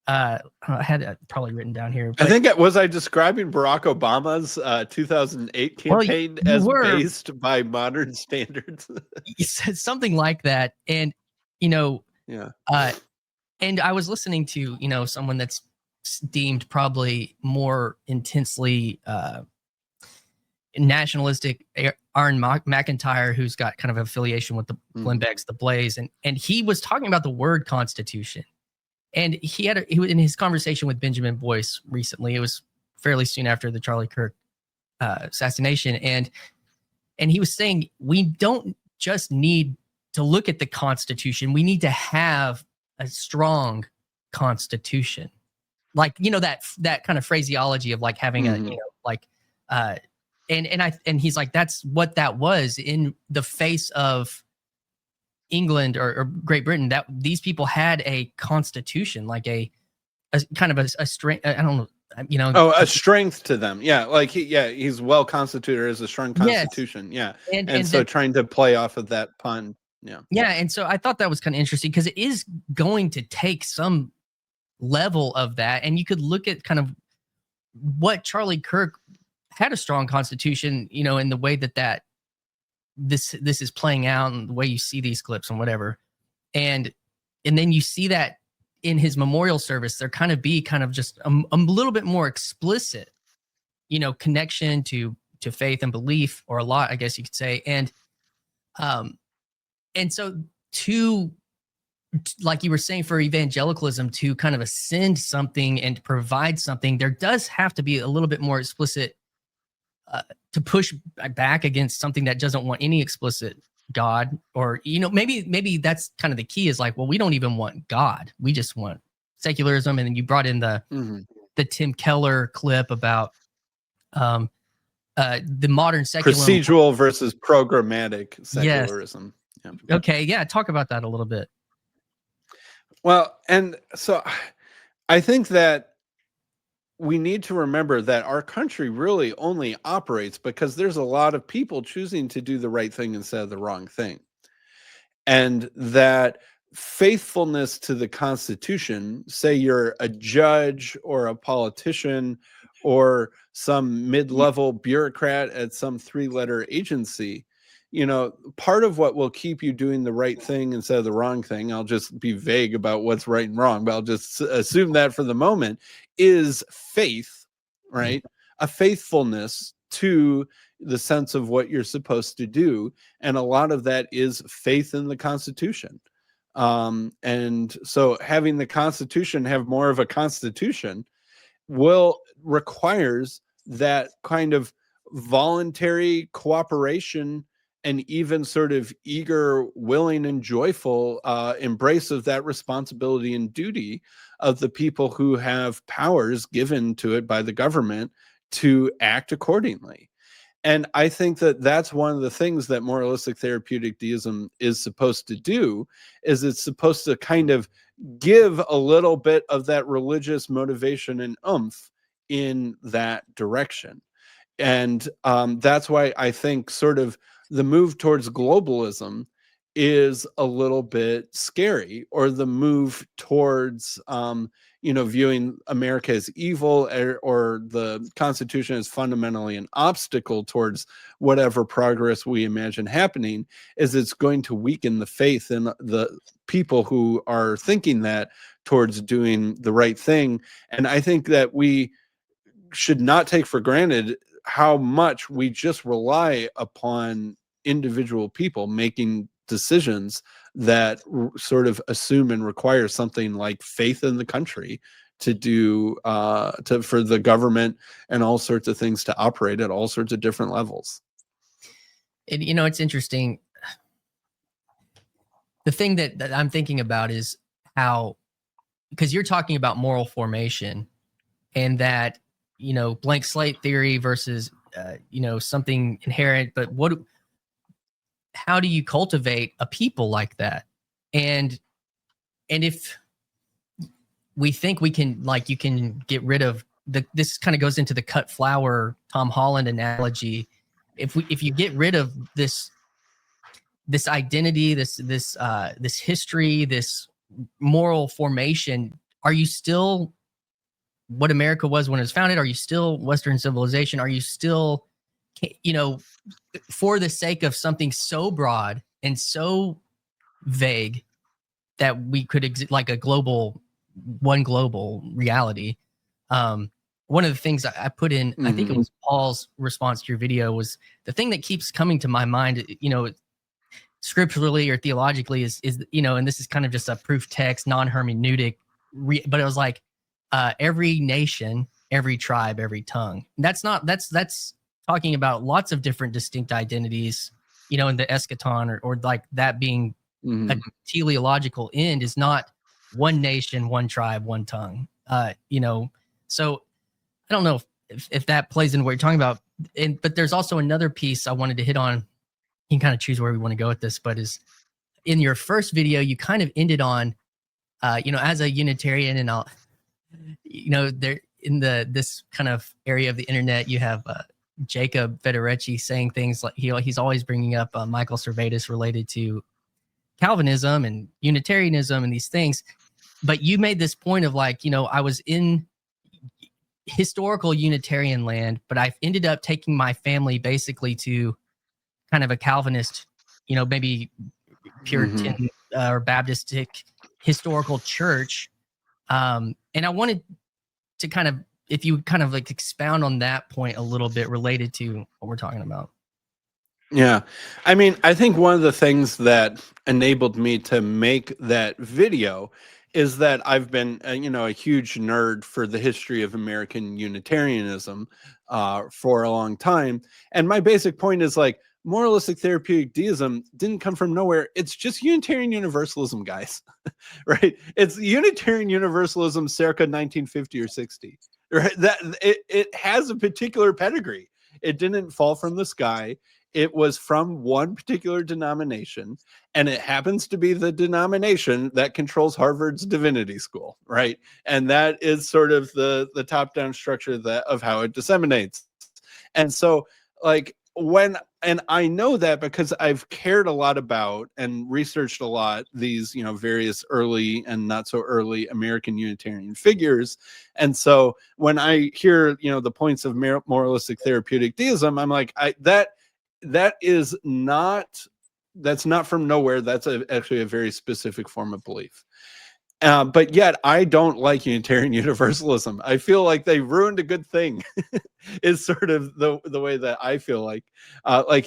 I had it probably written down here. I think was I describing Barack Obama's 2008 campaign as based by modern standards? You said something like that. And, yeah. And I was listening to, someone that's deemed probably more intensely nationalistic, Aaron McIntyre, who's got kind of affiliation with the Lindberghs, the Blaze, and he was talking about the word Constitution. And he was in his conversation with Benjamin Boyce recently. It was fairly soon after the Charlie Kirk assassination, and he was saying we don't just need to look at the Constitution; we need to have a strong Constitution, like that kind of phraseology of like having and he's like, that's what that was in the face of England or Great Britain, that these people had a constitution, like a kind of a strength. I don't know, a strength to them. Yeah. Like he's well constituted as a strong constitution. Yes. Yeah. And so trying to play off of that pun. Yeah. Yeah. And so I thought that was kind of interesting because it is going to take some level of that. And you could look at kind of what Charlie Kirk had a strong constitution, in the way that this is playing out and the way you see these clips and whatever. And then you see that in his memorial service, there kind of just a little bit more explicit, connection to faith and belief, or a lot, I guess you could say. And so like you were saying, for evangelicalism to kind of ascend something and provide something, there does have to be a little bit more explicit to push back against something that doesn't want any explicit God, or, maybe that's kind of the key, is like, well, we don't even want God. We just want secularism. And then you brought in the Tim Keller clip about the modern secular procedural versus programmatic secularism. Yes. Yeah. Okay. Yeah. Talk about that a little bit. Well, and so I think that we need to remember that our country really only operates because there's a lot of people choosing to do the right thing instead of the wrong thing. And that faithfulness to the Constitution, say you're a judge or a politician or some mid-level bureaucrat at some three-letter agency, part of what will keep you doing the right thing instead of the wrong thing, I'll just be vague about what's right and wrong, but I'll just assume that for the moment, is faith, right? A faithfulness to the sense of what you're supposed to do. And a lot of that is faith in the Constitution. And so having the Constitution have more of a constitution requires that kind of voluntary cooperation and even sort of eager, willing, and joyful embrace of that responsibility and duty of the people who have powers given to it by the government to act accordingly. And I think that that's one of the things that moralistic therapeutic deism is supposed to do, is it's supposed to kind of give a little bit of that religious motivation and oomph in that direction. And that's why I think sort of the move towards globalism is a little bit scary, or the move towards, viewing America as evil, or the Constitution as fundamentally an obstacle towards whatever progress we imagine happening, is it's going to weaken the faith in the people who are thinking that towards doing the right thing. And I think that we should not take for granted how much we just rely upon individual people making decisions that sort of assume and require something like faith in the country to do for the government and all sorts of things to operate at all sorts of different levels. It's interesting. The thing that I'm thinking about is how, because you're talking about moral formation and that, blank slate theory versus, something inherent, but how do you cultivate a people like that? And if we think we can, like, you can get rid of this kind of goes into the cut flower Tom Holland analogy. If you get rid of this identity, this history, this moral formation, are you still what America was when it was founded? Are you still Western civilization? Are you still, for the sake of something so broad and so vague that we could like one global reality? One of the things I put in, I think it was Paul's response to your video, was the thing that keeps coming to my mind, scripturally or theologically is, and this is kind of just a proof text, non-hermeneutic, but it was like, every nation, every tribe, every tongue. That's talking about lots of different distinct identities, in the eschaton, or like that being a teleological end is not one nation, one tribe, one tongue. So I don't know if that plays into what you're talking about. But there's also another piece I wanted to hit on. You can kind of choose where we want to go with this, but is in your first video, you kind of ended on, as a Unitarian, and I'll, there in this kind of area of the internet, you have Jacob Federecci saying things like he's always bringing up Michael Servetus related to Calvinism and Unitarianism and these things. But you made this point of like, I was in historical Unitarian land, but I've ended up taking my family basically to kind of a Calvinist, maybe Puritan or Baptistic historical church. And I wanted to kind of, if you kind of like expound on that point a little bit related to what we're talking about. Yeah. I mean, I think one of the things that enabled me to make that video is that I've been, a huge nerd for the history of American Unitarianism for a long time. And my basic point is like, moralistic therapeutic deism didn't come from nowhere. It's just Unitarian Universalism, guys, right? It's Unitarian Universalism circa 1950 or 60, right? That it has a particular pedigree. It didn't fall from the sky. It was from one particular denomination, and it happens to be the denomination that controls Harvard's divinity school, right? And that is sort of the top-down structure of how it disseminates. And so, like, and I know that because I've cared a lot about and researched a lot these, various early and not so early American Unitarian figures. And so when I hear, the points of moralistic therapeutic deism, I'm like, that's not from nowhere. That's actually a very specific form of belief. But yet I don't like Unitarian Universalism. I feel like they ruined a good thing is sort of the way that I feel like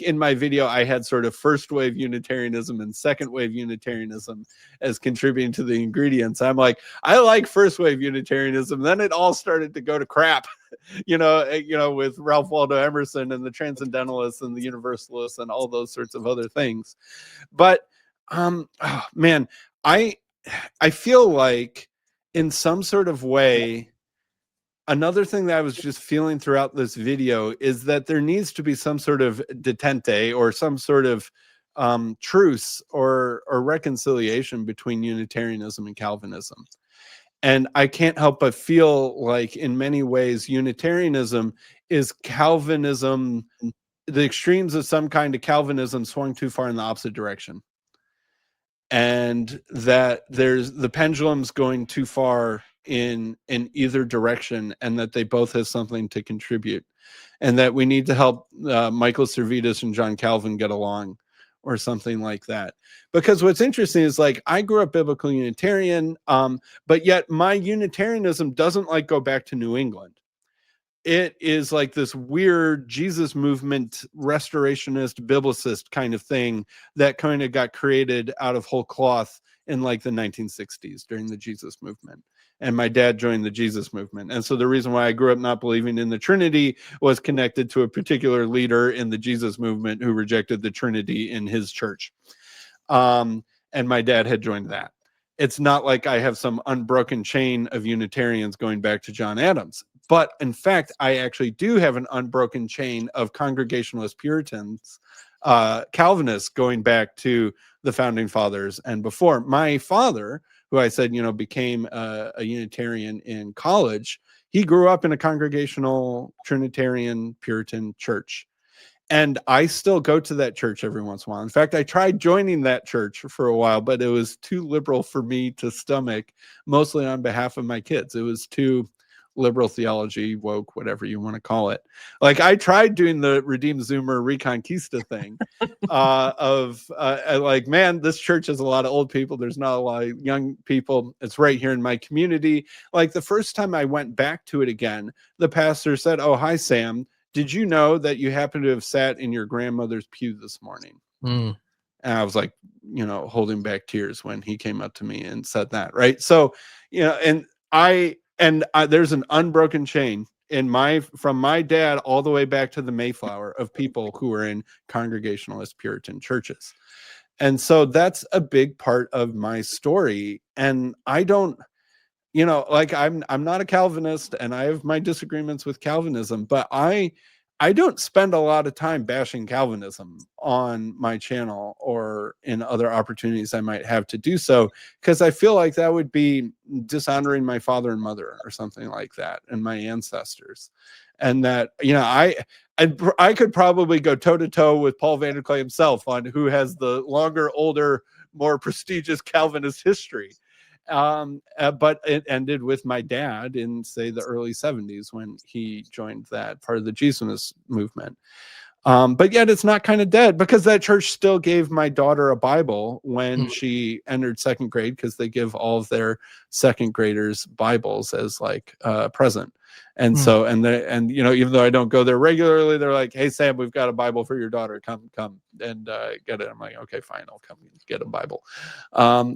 in my video, I had sort of first wave Unitarianism and second wave Unitarianism as contributing to the ingredients. I'm like, I like first wave Unitarianism. Then it all started to go to crap, with Ralph Waldo Emerson and the Transcendentalists and the Universalists and all those sorts of other things. But, man, I feel like in some sort of way, another thing that I was just feeling throughout this video is that there needs to be some sort of detente or some sort of truce or reconciliation between Unitarianism and Calvinism. And I can't help but feel like in many ways, Unitarianism is Calvinism, the extremes of some kind of Calvinism swung too far in the opposite direction. And that there's the pendulum's going too far in either direction, and that they both have something to contribute, and that we need to help Michael Servetus and John Calvin get along or something like that. Because what's interesting is like I grew up biblical Unitarian, but yet my Unitarianism doesn't like go back to New England. It is like this weird Jesus movement, restorationist, biblicist kind of thing that kind of got created out of whole cloth in like the 1960s during the Jesus movement. and my dad joined the Jesus movement. And so the reason why I grew up not believing in the Trinity was connected to a particular leader in the Jesus movement who rejected the Trinity in his church. And my dad had joined that. It's not like I have some unbroken chain of Unitarians going back to John Adams. But in fact, I actually do have an unbroken chain of Congregationalist Puritans, Calvinists going back to the founding fathers and before. My father, who I said, became a Unitarian in college, he grew up in a Congregational Trinitarian Puritan church. And I still go to that church every once in a while. In fact, I tried joining that church for a while, but it was too liberal for me to stomach, mostly on behalf of my kids. It was too liberal theology, woke, whatever you want to call it. Like, I tried doing the Redeemed Zoomer Reconquista thing like, man, this church has a lot of old people. There's not a lot of young people. It's right here in my community. Like, the first time I went back to it again, the pastor said, "Oh, hi, Sam. Did you know that you happen to have sat in your grandmother's pew this morning?" And I was like, holding back tears when he came up to me and said that. Right. So, and there's an unbroken chain from my dad all the way back to the Mayflower of people who are in Congregationalist Puritan churches. And so that's a big part of my story. And I don't, like, I'm not a Calvinist, and I have my disagreements with Calvinism, but I don't spend a lot of time bashing Calvinism on my channel or in other opportunities I might have to do so, because I feel like that would be dishonoring my father and mother or something like that, and my ancestors. And that, I could probably go toe to toe with Paul Van der Klee himself on who has the longer, older, more prestigious Calvinist history. But it ended with my dad in, say, the early 70s when he joined that part of the Jesus movement. But yet it's not kind of dead, because that church still gave my daughter a Bible when she entered second grade, because they give all of their second graders Bibles as like a present. And so, and even though I don't go there regularly, they're like, "Hey, Sam, we've got a Bible for your daughter. Come and get it." I'm like, "Okay, fine. I'll come get a Bible."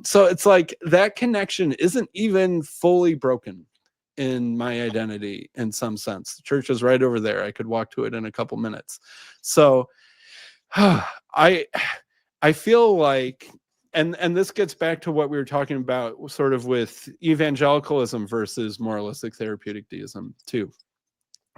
So it's like that connection isn't even fully broken in my identity in some sense. The church is right over there. I could walk to it in a couple minutes. So I feel like, and this gets back to what we were talking about sort of with evangelicalism versus moralistic therapeutic deism too.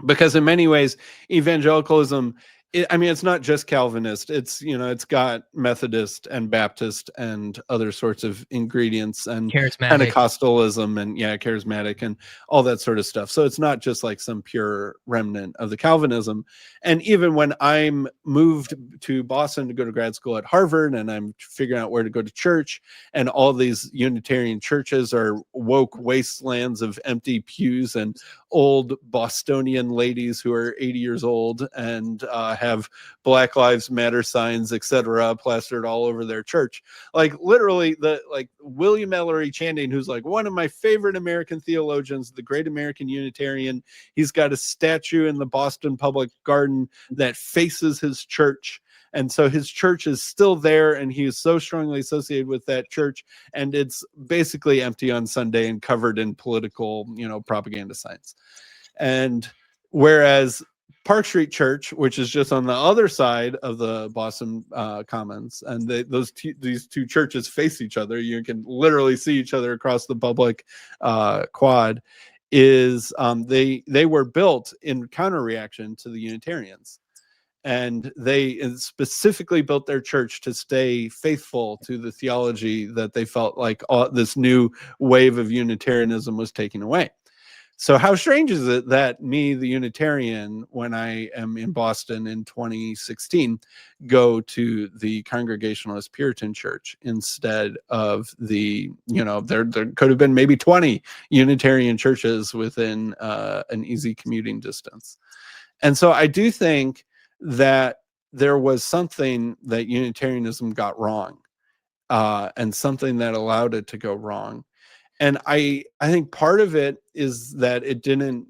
Because in many ways, evangelicalism, it's not just Calvinist. It's, it's got Methodist and Baptist and other sorts of ingredients, and Charismatic. Pentecostalism, and charismatic, and all that sort of stuff. So it's not just like some pure remnant of the Calvinism. And even when I'm moved to Boston to go to grad school at Harvard, and I'm figuring out where to go to church, and all these Unitarian churches are woke wastelands of empty pews and old Bostonian ladies who are 80 years old and have Black Lives Matter signs, etc., plastered all over their church. Like, literally, like William Ellery Channing, who's like one of my favorite American theologians, the great American Unitarian. He's got a statue in the Boston Public Garden that faces his church. And so his church is still there, and he is so strongly associated with that church. And it's basically empty on Sunday and covered in political, propaganda signs. And whereas Park Street Church, which is just on the other side of the Boston Commons, and these two churches face each other. You can literally see each other across the public quad. They were built in counter reaction to the Unitarians. And they specifically built their church to stay faithful to the theology that they felt like this new wave of Unitarianism was taking away. So how strange is it that me, the Unitarian, when I am in Boston in 2016, go to the Congregationalist Puritan Church instead of the, there could have been maybe 20 Unitarian churches within an easy commuting distance. And so I do think that there was something that Unitarianism got wrong, and something that allowed it to go wrong. And I think part of it is that it didn't,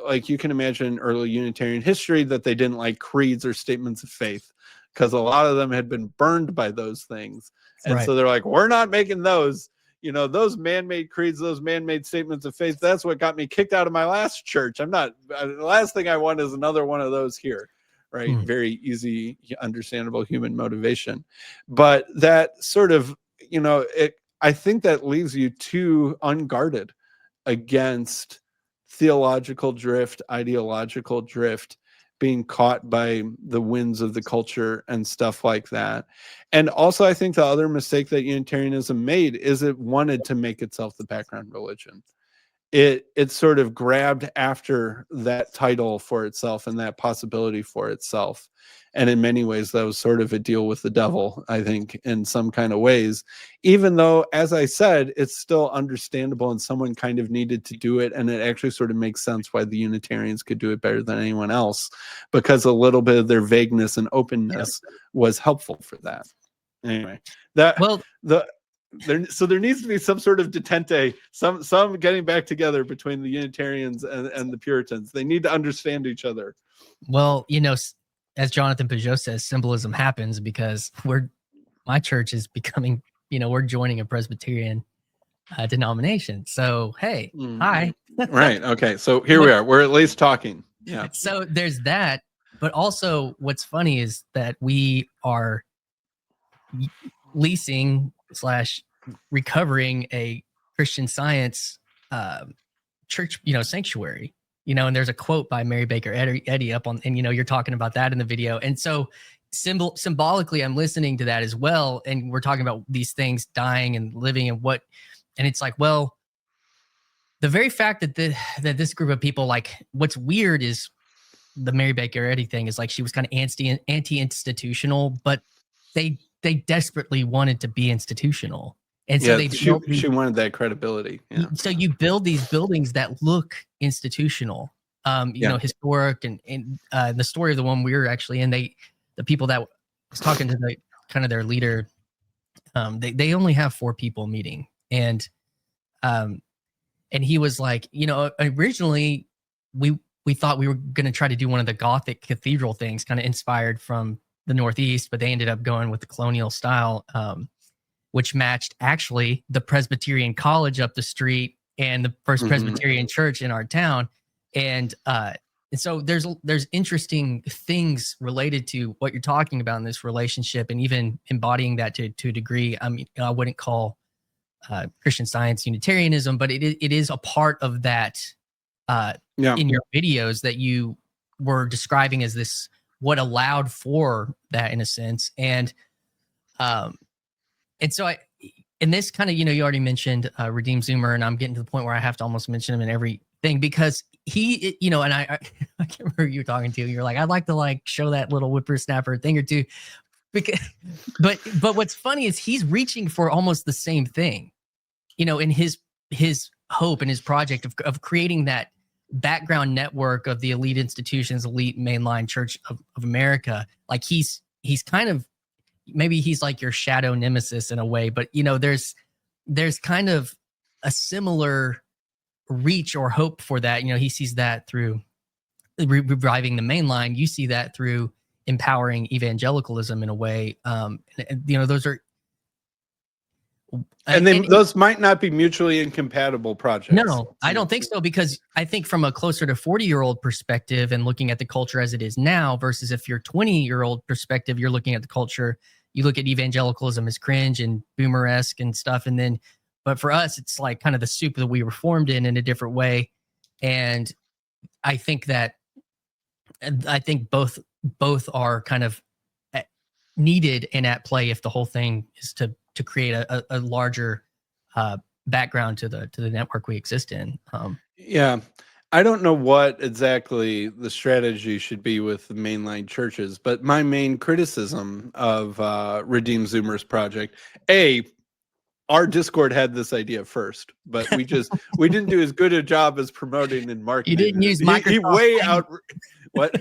like, you can imagine early Unitarian history that they didn't like creeds or statements of faith, because a lot of them had been burned by those things. And Right. so they're like, we're not making those. those man-made creeds, those man-made statements of faith, that's what got me kicked out of my last church. The last thing I want is another one of those here, right? Very easy, understandable human motivation. But that sort of, I think that leaves you too unguarded against theological drift, ideological drift, being caught by the winds of the culture and stuff like that. And also, I think the other mistake that Unitarianism made is it wanted to make itself the background religion. It sort of grabbed after that title for itself and that possibility for itself. And in many ways, that was sort of a deal with the devil, I think, in some kind of ways, even though, as I said, it's still understandable and someone kind of needed to do it. And it actually sort of makes sense why the Unitarians could do it better than anyone else, because a little bit of their vagueness and openness was helpful for that. Anyway, there needs to be some sort of detente, some getting back together between the Unitarians and the Puritans. They need to understand each other. Well, as Jonathan Peugeot says, symbolism happens because my church is becoming, we're joining a Presbyterian denomination. So, hey, hi. Right. Okay. So here we are. We're at least talking. Yeah. So there's that. But also what's funny is that we are leasing / recovering a Christian Science church, sanctuary, and there's a quote by Mary Baker Eddy up on, and you're talking about that in the video. And so symbolically, I'm listening to that as well. And we're talking about these things dying and living and it's like, well, the very fact that this group of people, like, what's weird is the Mary Baker Eddy thing is like, she was kind of anti-institutional, but they desperately wanted to be institutional. And so she wanted that credibility. Yeah. So you build these buildings that look institutional, historic, and the story of the one we were actually in, the people that was talking to the kind of their leader, they only have 4 people meeting. And he was like, originally we thought we were going to try to do one of the Gothic cathedral things, kind of inspired from the Northeast, but they ended up going with the colonial style, which matched actually the Presbyterian college up the street and the first Presbyterian church in our town. And so there's interesting things related to what you're talking about in this relationship, and even embodying that to a degree. I mean, I wouldn't call Christian Science Unitarianism, but it is a part of that in your videos that you were describing as this, what allowed for that in a sense. And so and this kind of, you already mentioned Redeemed Zoomer, and I'm getting to the point where I have to almost mention him in everything, because he, and I can't remember who you were talking to. You're like, I'd like to show that little whippersnapper thing or two. But what's funny is he's reaching for almost the same thing, in his hope and his project of creating that background network of the elite institutions, elite mainline church of America. Like he's kind of, maybe he's like your shadow nemesis in a way, but there's kind of a similar reach or hope for that. He sees that through reviving the mainline. You see that through empowering evangelicalism in a way. Those are, and those might not be mutually incompatible projects. No, I don't think so, because I think from a closer to 40-year-old perspective and looking at the culture as it is now, versus if you're 20-year-old perspective, you're looking at the culture, you look at evangelicalism as cringe and boomer-esque and stuff. And then, but for us, it's like kind of the soup that we were formed in a different way. And I think both are kind of needed and at play if the whole thing is to create a larger background to the network we exist in. I don't know what exactly the strategy should be with the mainline churches, but my main criticism of Redeemed Zoomer's project, our Discord had this idea first, but we didn't do as good a job as promoting and marketing. You didn't use Microsoft. He way out. What?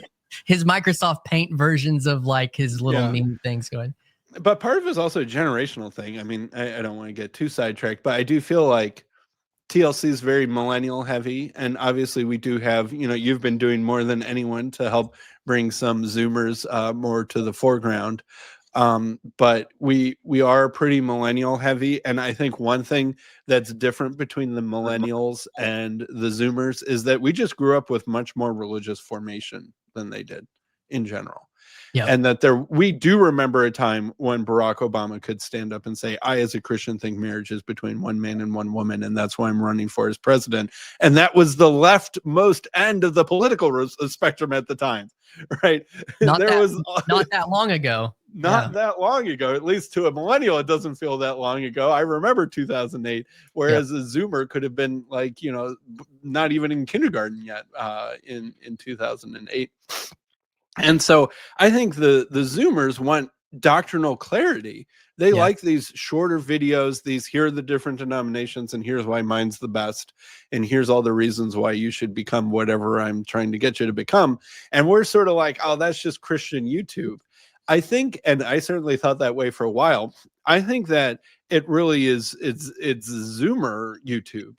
His Microsoft Paint versions of his little meme things going. But part of it is also a generational thing. I mean, I don't want to get too sidetracked, but I do feel like TLC is very millennial heavy. And obviously we do have, you've been doing more than anyone to help bring some Zoomers more to the foreground. But we are pretty millennial heavy, and I think one thing that's different between the millennials and the Zoomers is that we just grew up with much more religious formation than they did in general. Yeah. And that we do remember a time when Barack Obama could stand up and say, I, as a Christian, think marriage is between one man and one woman, and that's why I'm running for as president. And that was the leftmost end of the political spectrum at the time, right? Not that long ago. That long ago, at least to a millennial, it doesn't feel that long ago. I remember 2008, whereas a Zoomer could have been like, not even in kindergarten yet in 2008. And so I think the Zoomers want doctrinal clarity. They like these shorter videos, here are the different denominations, and here's why mine's the best, and here's all the reasons why you should become whatever I'm trying to get you to become. And we're sort of like, oh, that's just Christian YouTube. I think, and I certainly thought that way for a while, I think that it really is, it's Zoomer YouTube.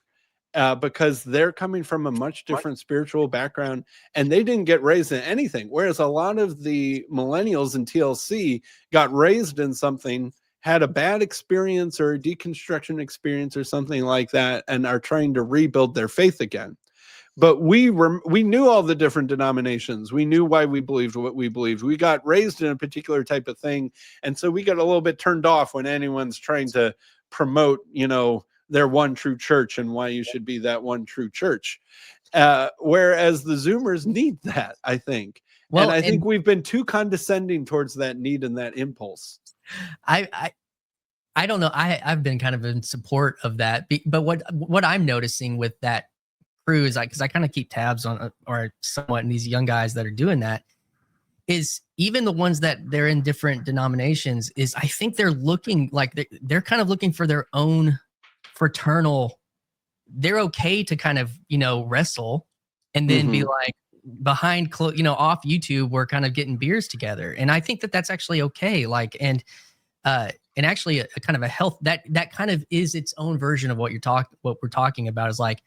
Because they're coming from a much different spiritual background, and they didn't get raised in anything. Whereas a lot of the millennials in TLC got raised in something, had a bad experience or a deconstruction experience or something like that, and are trying to rebuild their faith again. But we knew all the different denominations. We knew why we believed what we believed. We got raised in a particular type of thing. And so we got a little bit turned off when anyone's trying to promote, their one true church and why you should be that one true church. Whereas the Zoomers need that, I think. Well, and I think we've been too condescending towards that need and that impulse. I don't know. I've been kind of in support of that. But what I'm noticing with that crew is because I kind of keep tabs on or somewhat in these young guys that are doing that, is even the ones that they're in different denominations, is I think they're looking like they're kind of looking for their own fraternal. They're okay to kind of wrestle and then be like behind off YouTube we're kind of getting beers together, and I think that that's actually okay. Like and actually a kind of a health that kind of is its own version of what we're talking about is like,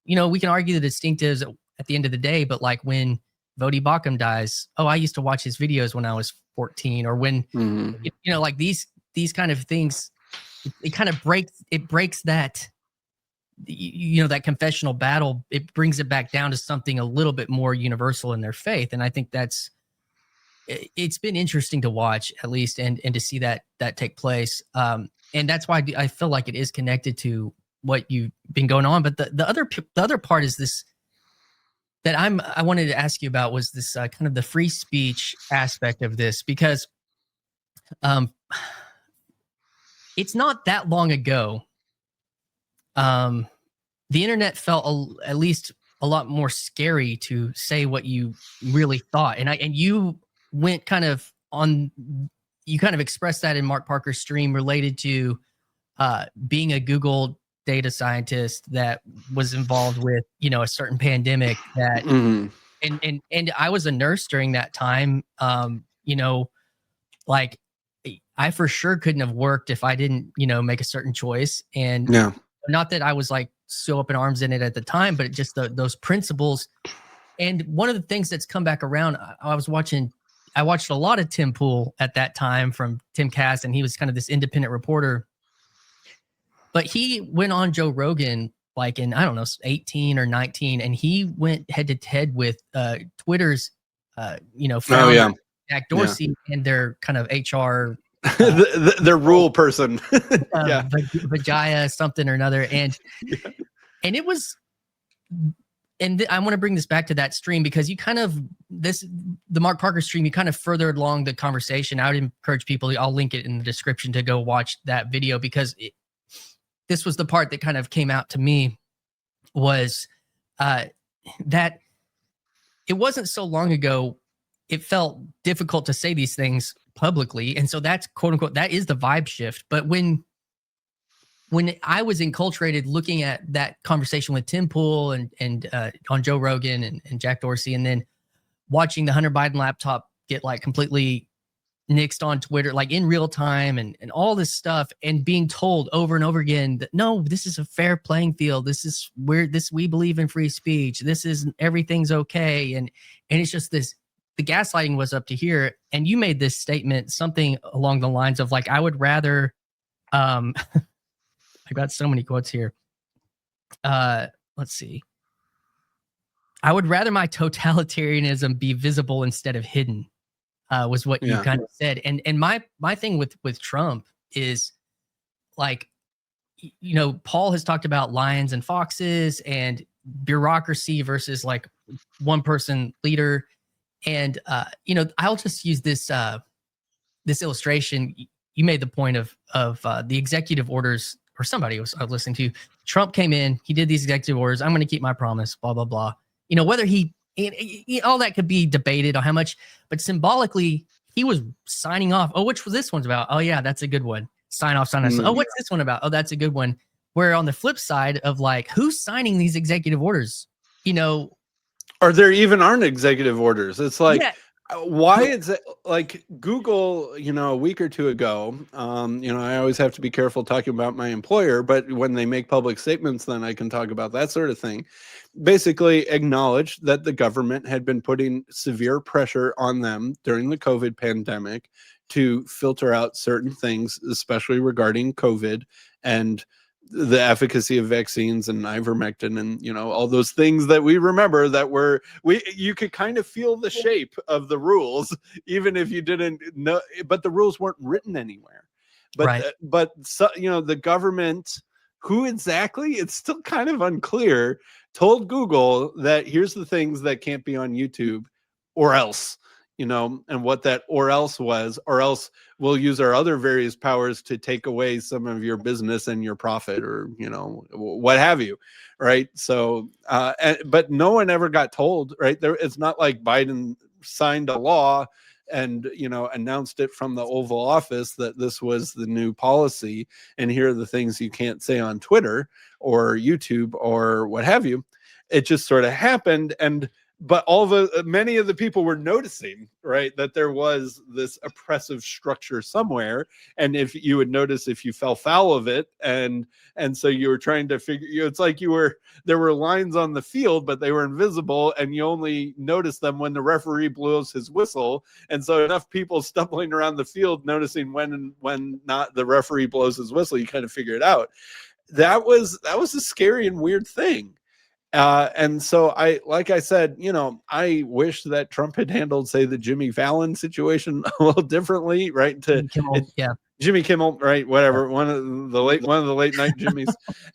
we can argue the distinctives at the end of the day, but like when Vodi Bakum dies, I used to watch his videos when I was 14, or when like these kind of things. It kind of breaks that, that confessional battle. It brings it back down to something a little bit more universal in their faith. And I think it's been interesting to watch, at least, and to see that take place. And that's why I feel like it is connected to what you've been going on. But the other part is this that I wanted to ask you about was this kind of the free speech aspect of this, because it's not that long ago. The internet felt at least a lot more scary to say what you really thought. And you went kind of you kind of expressed that in Mark Parker's stream related to being a Google data scientist that was involved with, a certain pandemic that, and I was a nurse during that time. Like I for sure couldn't have worked if I didn't, make a certain choice. And not that I was like so up in arms in it at the time, but just those principles. And one of the things that's come back around, I watched a lot of Tim Pool at that time from Tim Cass, and he was kind of this independent reporter. But he went on Joe Rogan like in, I don't know, 18 or 19, and he went head to head with Twitter's, founder, Jack Dorsey, and their kind of HR, their rule person, Vijaya something or another, and it was. And I want to bring this back to that stream because you kind of the Mark Parker stream, you kind of furthered along the conversation. I would encourage people, I'll link it in the description, to go watch that video, because this was the part that kind of came out to me, was that it wasn't so long ago it felt difficult to say these things publicly. And so that's quote unquote, that is the vibe shift. But when I was enculturated looking at that conversation with Tim Pool and on Joe Rogan and Jack Dorsey, and then watching the Hunter Biden laptop get like completely nixed on Twitter, like in real time, and all this stuff, and being told over and over again that no, this is a fair playing field. This is where we believe in free speech. This is everything's okay. And it's just this the gaslighting was up to here. And you made this statement, something along the lines of like, I would rather, I got so many quotes here. Let's see. I would rather my totalitarianism be visible instead of hidden, was what you kind of said. And my thing with Trump is like, you know, Paul has talked about lions and foxes and bureaucracy versus like one person leader. And, you know, I'll just use this, this illustration. You made the point of the executive orders, or somebody I was listening to. Trump came in, he did these executive orders. I'm going to keep my promise, blah, blah, blah. You know, whether all that could be debated on how much, but symbolically, he was signing off. Oh, which was this one's about? Oh, yeah, that's a good one. Sign off, sign off. Oh, what's this one about? Oh, that's a good one. Where on the flip side of like, who's signing these executive orders? You know, or there even aren't executive orders. It's like, why is it like Google, you know, a week or two ago, you know, I always have to be careful talking about my employer, but when they make public statements, then I can talk about that sort of thing. Basically acknowledged that the government had been putting severe pressure on them during the COVID pandemic to filter out certain things, especially regarding COVID and the efficacy of vaccines and ivermectin and, you know, all those things that we remember that you could kind of feel the shape of the rules, even if you didn't know, but the rules weren't written anywhere. But so, you know, the government, who exactly, it's still kind of unclear, told Google that here's the things that can't be on YouTube or else, you know, and what that or else was, or else we'll use our other various powers to take away some of your business and your profit, or, you know, what have you. Right. So, but no one ever got told, right there. It's not like Biden signed a law and, you know, announced it from the Oval Office that this was the new policy. And here are the things you can't say on Twitter or YouTube or what have you. It just sort of happened. But many of the people were noticing, right, that there was this oppressive structure somewhere. And if you would notice, if you fell foul of it, and so you were trying to figure, it's like there were lines on the field, but they were invisible, and you only noticed them when the referee blows his whistle. And so enough people stumbling around the field noticing when not the referee blows his whistle, you kind of figure it out. That was a scary and weird thing. And so like I said, you know, I wish that Trump had handled, say, the Jimmy Fallon situation a little differently, right? Jimmy Kimmel, right? Whatever. One of the late night Jimmys.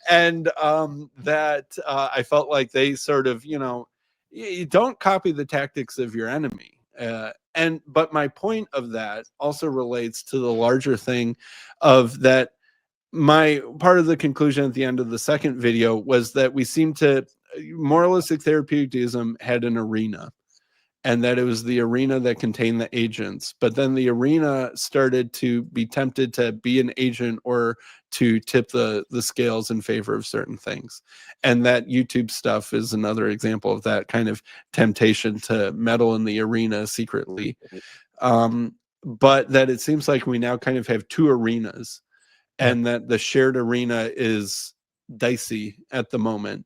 And that I felt like they sort of, you know, you don't copy the tactics of your enemy. But my point of that also relates to the larger thing of that. My part of the conclusion at the end of the second video was that we seem to, moralistic therapeutic deism had an arena, and that it was the arena that contained the agents. But then the arena started to be tempted to be an agent or to tip the scales in favor of certain things. And that YouTube stuff is another example of that kind of temptation to meddle in the arena secretly. But that it seems like we now kind of have two arenas, and that the shared arena is dicey at the moment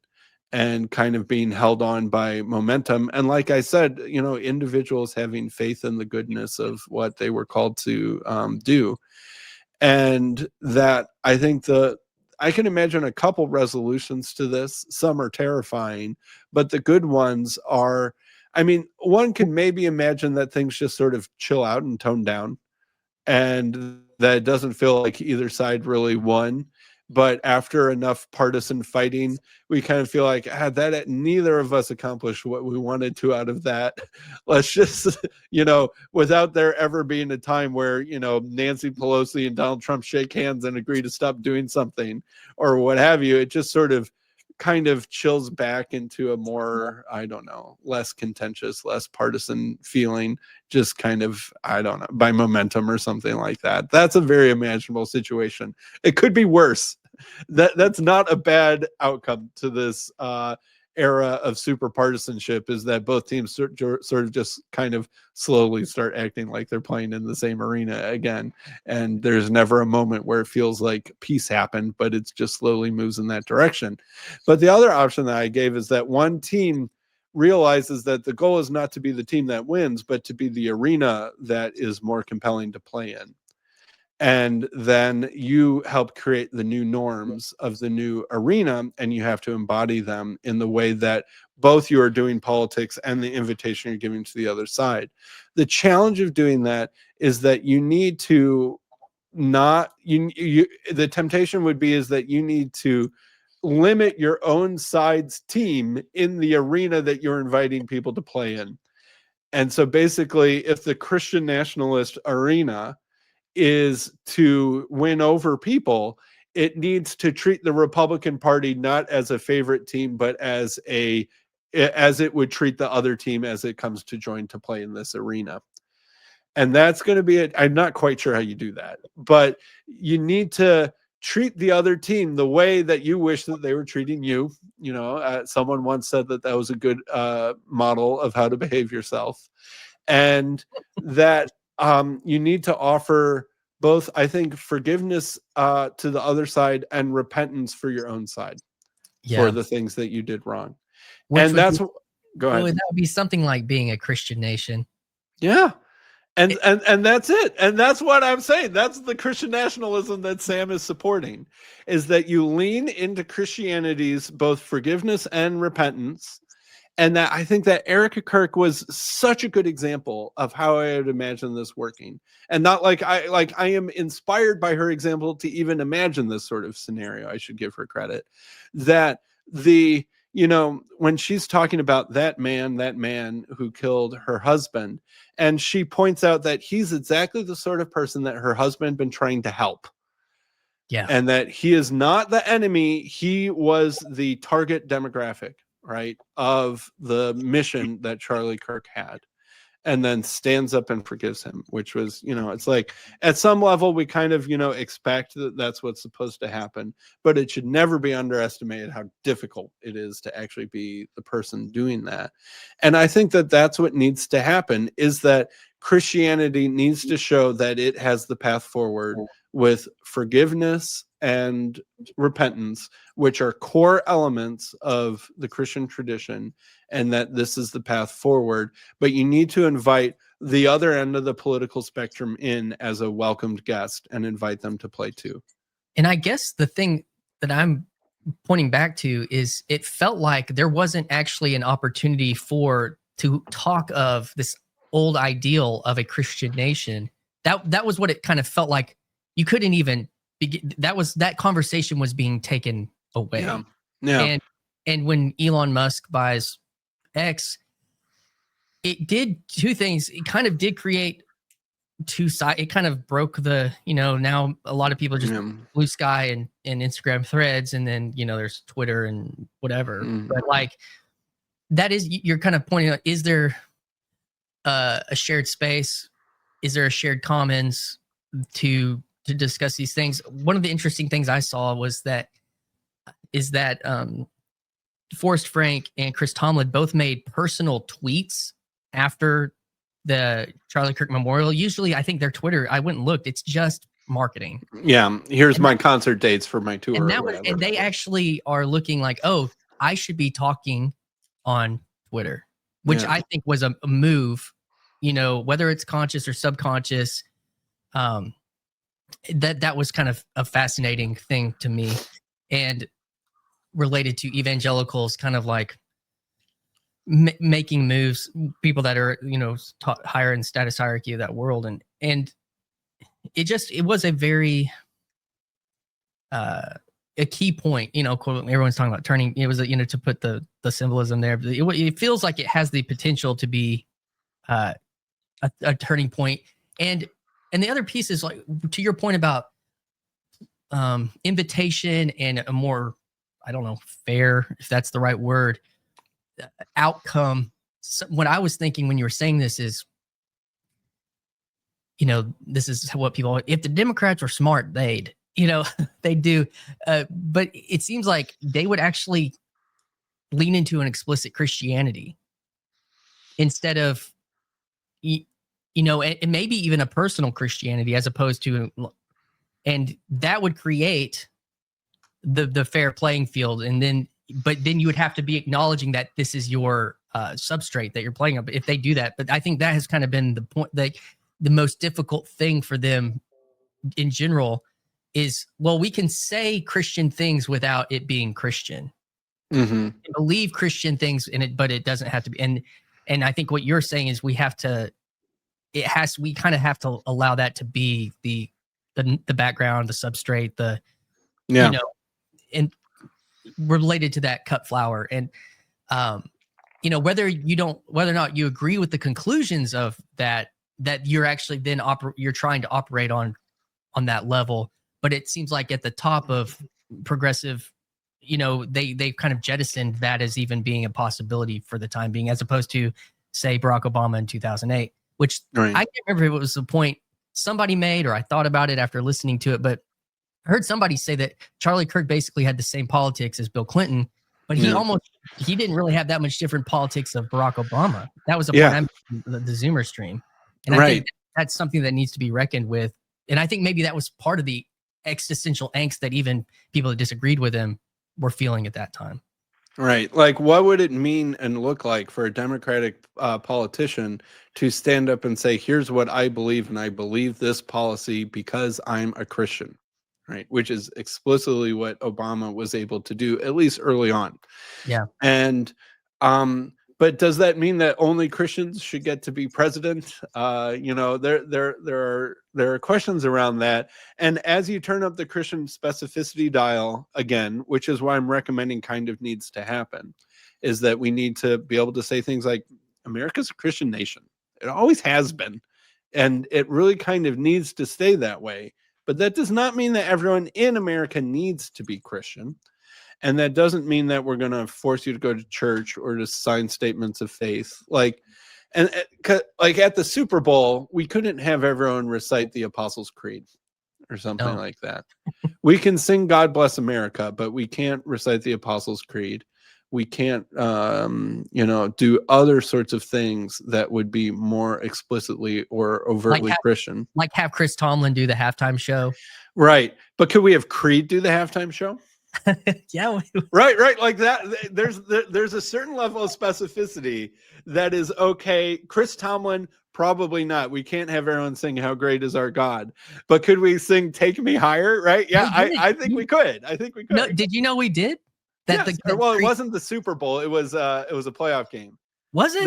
and kind of being held on by momentum. And like I said, you know, individuals having faith in the goodness of what they were called to do. And that I think I can imagine a couple resolutions to this. Some are terrifying, but the good ones are, I mean, one can maybe imagine that things just sort of chill out and tone down, and that it doesn't feel like either side really won. But after enough partisan fighting, we kind of feel like that neither of us accomplished what we wanted to out of that. Let's just, you know, without there ever being a time where, you know, Nancy Pelosi and Donald Trump shake hands and agree to stop doing something or what have you, it just sort of kind of chills back into a more, I don't know, less contentious, less partisan feeling, just kind of, I don't know, by momentum or something like that. That's a very imaginable situation. It could be worse. That's not a bad outcome to this era of super partisanship, is that both teams sort of just kind of slowly start acting like they're playing in the same arena again. And there's never a moment where it feels like peace happened, but it's just slowly moves in that direction. But the other option that I gave is that one team realizes that the goal is not to be the team that wins, but to be the arena that is more compelling to play in. And then you help create the new norms of the new arena, and you have to embody them in the way that both you are doing politics and the invitation you're giving to the other side. The challenge of doing that is that you need to the temptation would be is that you need to limit your own side's team in the arena that you're inviting people to play in. And so basically, if the Christian nationalist arena is to win over people, it needs to treat the Republican Party not as a favorite team, but as it would treat the other team as it comes to join to play in this arena. And that's going to be it. I'm not quite sure how you do that, but you need to treat the other team the way that you wish that they were treating you. Someone once said that was a good model of how to behave yourself, and that you need to offer both, I think, forgiveness to the other side and repentance for your own side for the things that you did wrong. Go ahead. That would be something like being a Christian nation. Yeah. And that's it. And that's what I'm saying. That's the Christian nationalism that Sam is supporting, is that you lean into Christianity's both forgiveness and repentance. And that I think that Erica Kirk was such a good example of how I would imagine this working. And not I am inspired by her example to even imagine this sort of scenario. I should give her credit. That when she's talking about that man who killed her husband, and she points out that he's exactly the sort of person that her husband had been trying to help. Yeah. And that he is not the enemy. He was the target demographic, right, of the mission that Charlie Kirk had. And then stands up and forgives him, which was, it's like at some level we kind of, expect that that's what's supposed to happen, but it should never be underestimated how difficult it is to actually be the person doing that. And I think that that's what needs to happen, is that Christianity needs to show that it has the path forward with forgiveness and repentance, which are core elements of the Christian tradition, and that this is the path forward. But you need to invite the other end of the political spectrum in as a welcomed guest and invite them to play too. And I guess the thing that I'm pointing back to is it felt like there wasn't actually an opportunity to talk of this old ideal of a Christian nation. That was what it kind of felt like. You couldn't even begin. That conversation was being taken away. Yeah. And when Elon Musk buys X, it did two things. It kind of did create two sides. It kind of broke the, now a lot of people just blue sky and Instagram threads, and then, there's Twitter and whatever. But that is, you're kind of pointing out, is there a shared space? Is there a shared commons to discuss these things? One of the interesting things I saw is that Forrest Frank and Chris Tomlin both made personal tweets after the Charlie Kirk Memorial. Usually, I think their Twitter, I went and looked, it's just marketing. Yeah, here's my concert dates for my tour. And they actually are looking like, oh, I should be talking on Twitter, which I think was a move, whether it's conscious or subconscious. That was kind of a fascinating thing to me, and related to evangelicals kind of like making moves, people that are, higher in status hierarchy of that world. And it was a very, a key point, quote, everyone's talking about turning, it was, to put the symbolism there. It feels like it has the potential to be a turning point. And the other piece is, like, to your point about invitation and a more, I don't know, fair, if that's the right word, outcome. So what I was thinking when you were saying this is, this is what people, if the Democrats were smart, they'd do. But it seems like they would actually lean into an explicit Christianity instead of, and maybe even a personal Christianity, as opposed to, and that would create the fair playing field. And then, but then you would have to be acknowledging that this is your substrate that you're playing on. If they do that, but I think that has kind of been the point. Like the most difficult thing for them in general is, well, we can say Christian things without it being Christian. Mm-hmm. Believe Christian things in it, but it doesn't have to be. And I think what you're saying is we kind of have to allow that to be the background, the substrate, and related to that cut flower. And, whether or not you agree with the conclusions of that you're actually then you're trying to operate on that level. But it seems like at the top of progressive, they've kind of jettisoned that as even being a possibility for the time being, as opposed to, say, Barack Obama in 2008, which Right. I can't remember if it was the point somebody made or I thought about it after listening to it, but I heard somebody say that Charlie Kirk basically had the same politics as Bill Clinton, but he didn't really have that much different politics of Barack Obama. That was the point I'm the Zoomer stream. And I think that's something that needs to be reckoned with. And I think maybe that was part of the existential angst that even people that disagreed with him were feeling at that time. Right. Like, what would it mean and look like for a Democratic politician to stand up and say, here's what I believe, and I believe this policy because I'm a Christian, right? Which is explicitly what Obama was able to do, at least early on. Yeah. And, but does that mean that only Christians should get to be president? There are questions around that. And as you turn up the Christian specificity dial again, which is why I'm recommending kind of needs to happen, is that we need to be able to say things like, America's a Christian nation. It always has been. And it really kind of needs to stay that way. But that does not mean that everyone in America needs to be Christian. And that doesn't mean that we're going to force you to go to church or to sign statements of faith. Like at the Super Bowl, we couldn't have everyone recite the Apostles' Creed or something like that. We can sing God Bless America, but we can't recite the Apostles' Creed. We can't, do other sorts of things that would be more explicitly or overtly Christian. Like have Chris Tomlin do the halftime show. Right. But could we have Creed do the halftime show? Yeah. Right. Like that. There's a certain level of specificity that is okay. Chris Tomlin, probably not. We can't have everyone sing "How Great Is Our God," but could we sing "Take Me Higher"? Right? Yeah, I think we could. I think we could. No, did you know we did? Yes. Well, it wasn't the Super Bowl. It was a playoff game. Was it?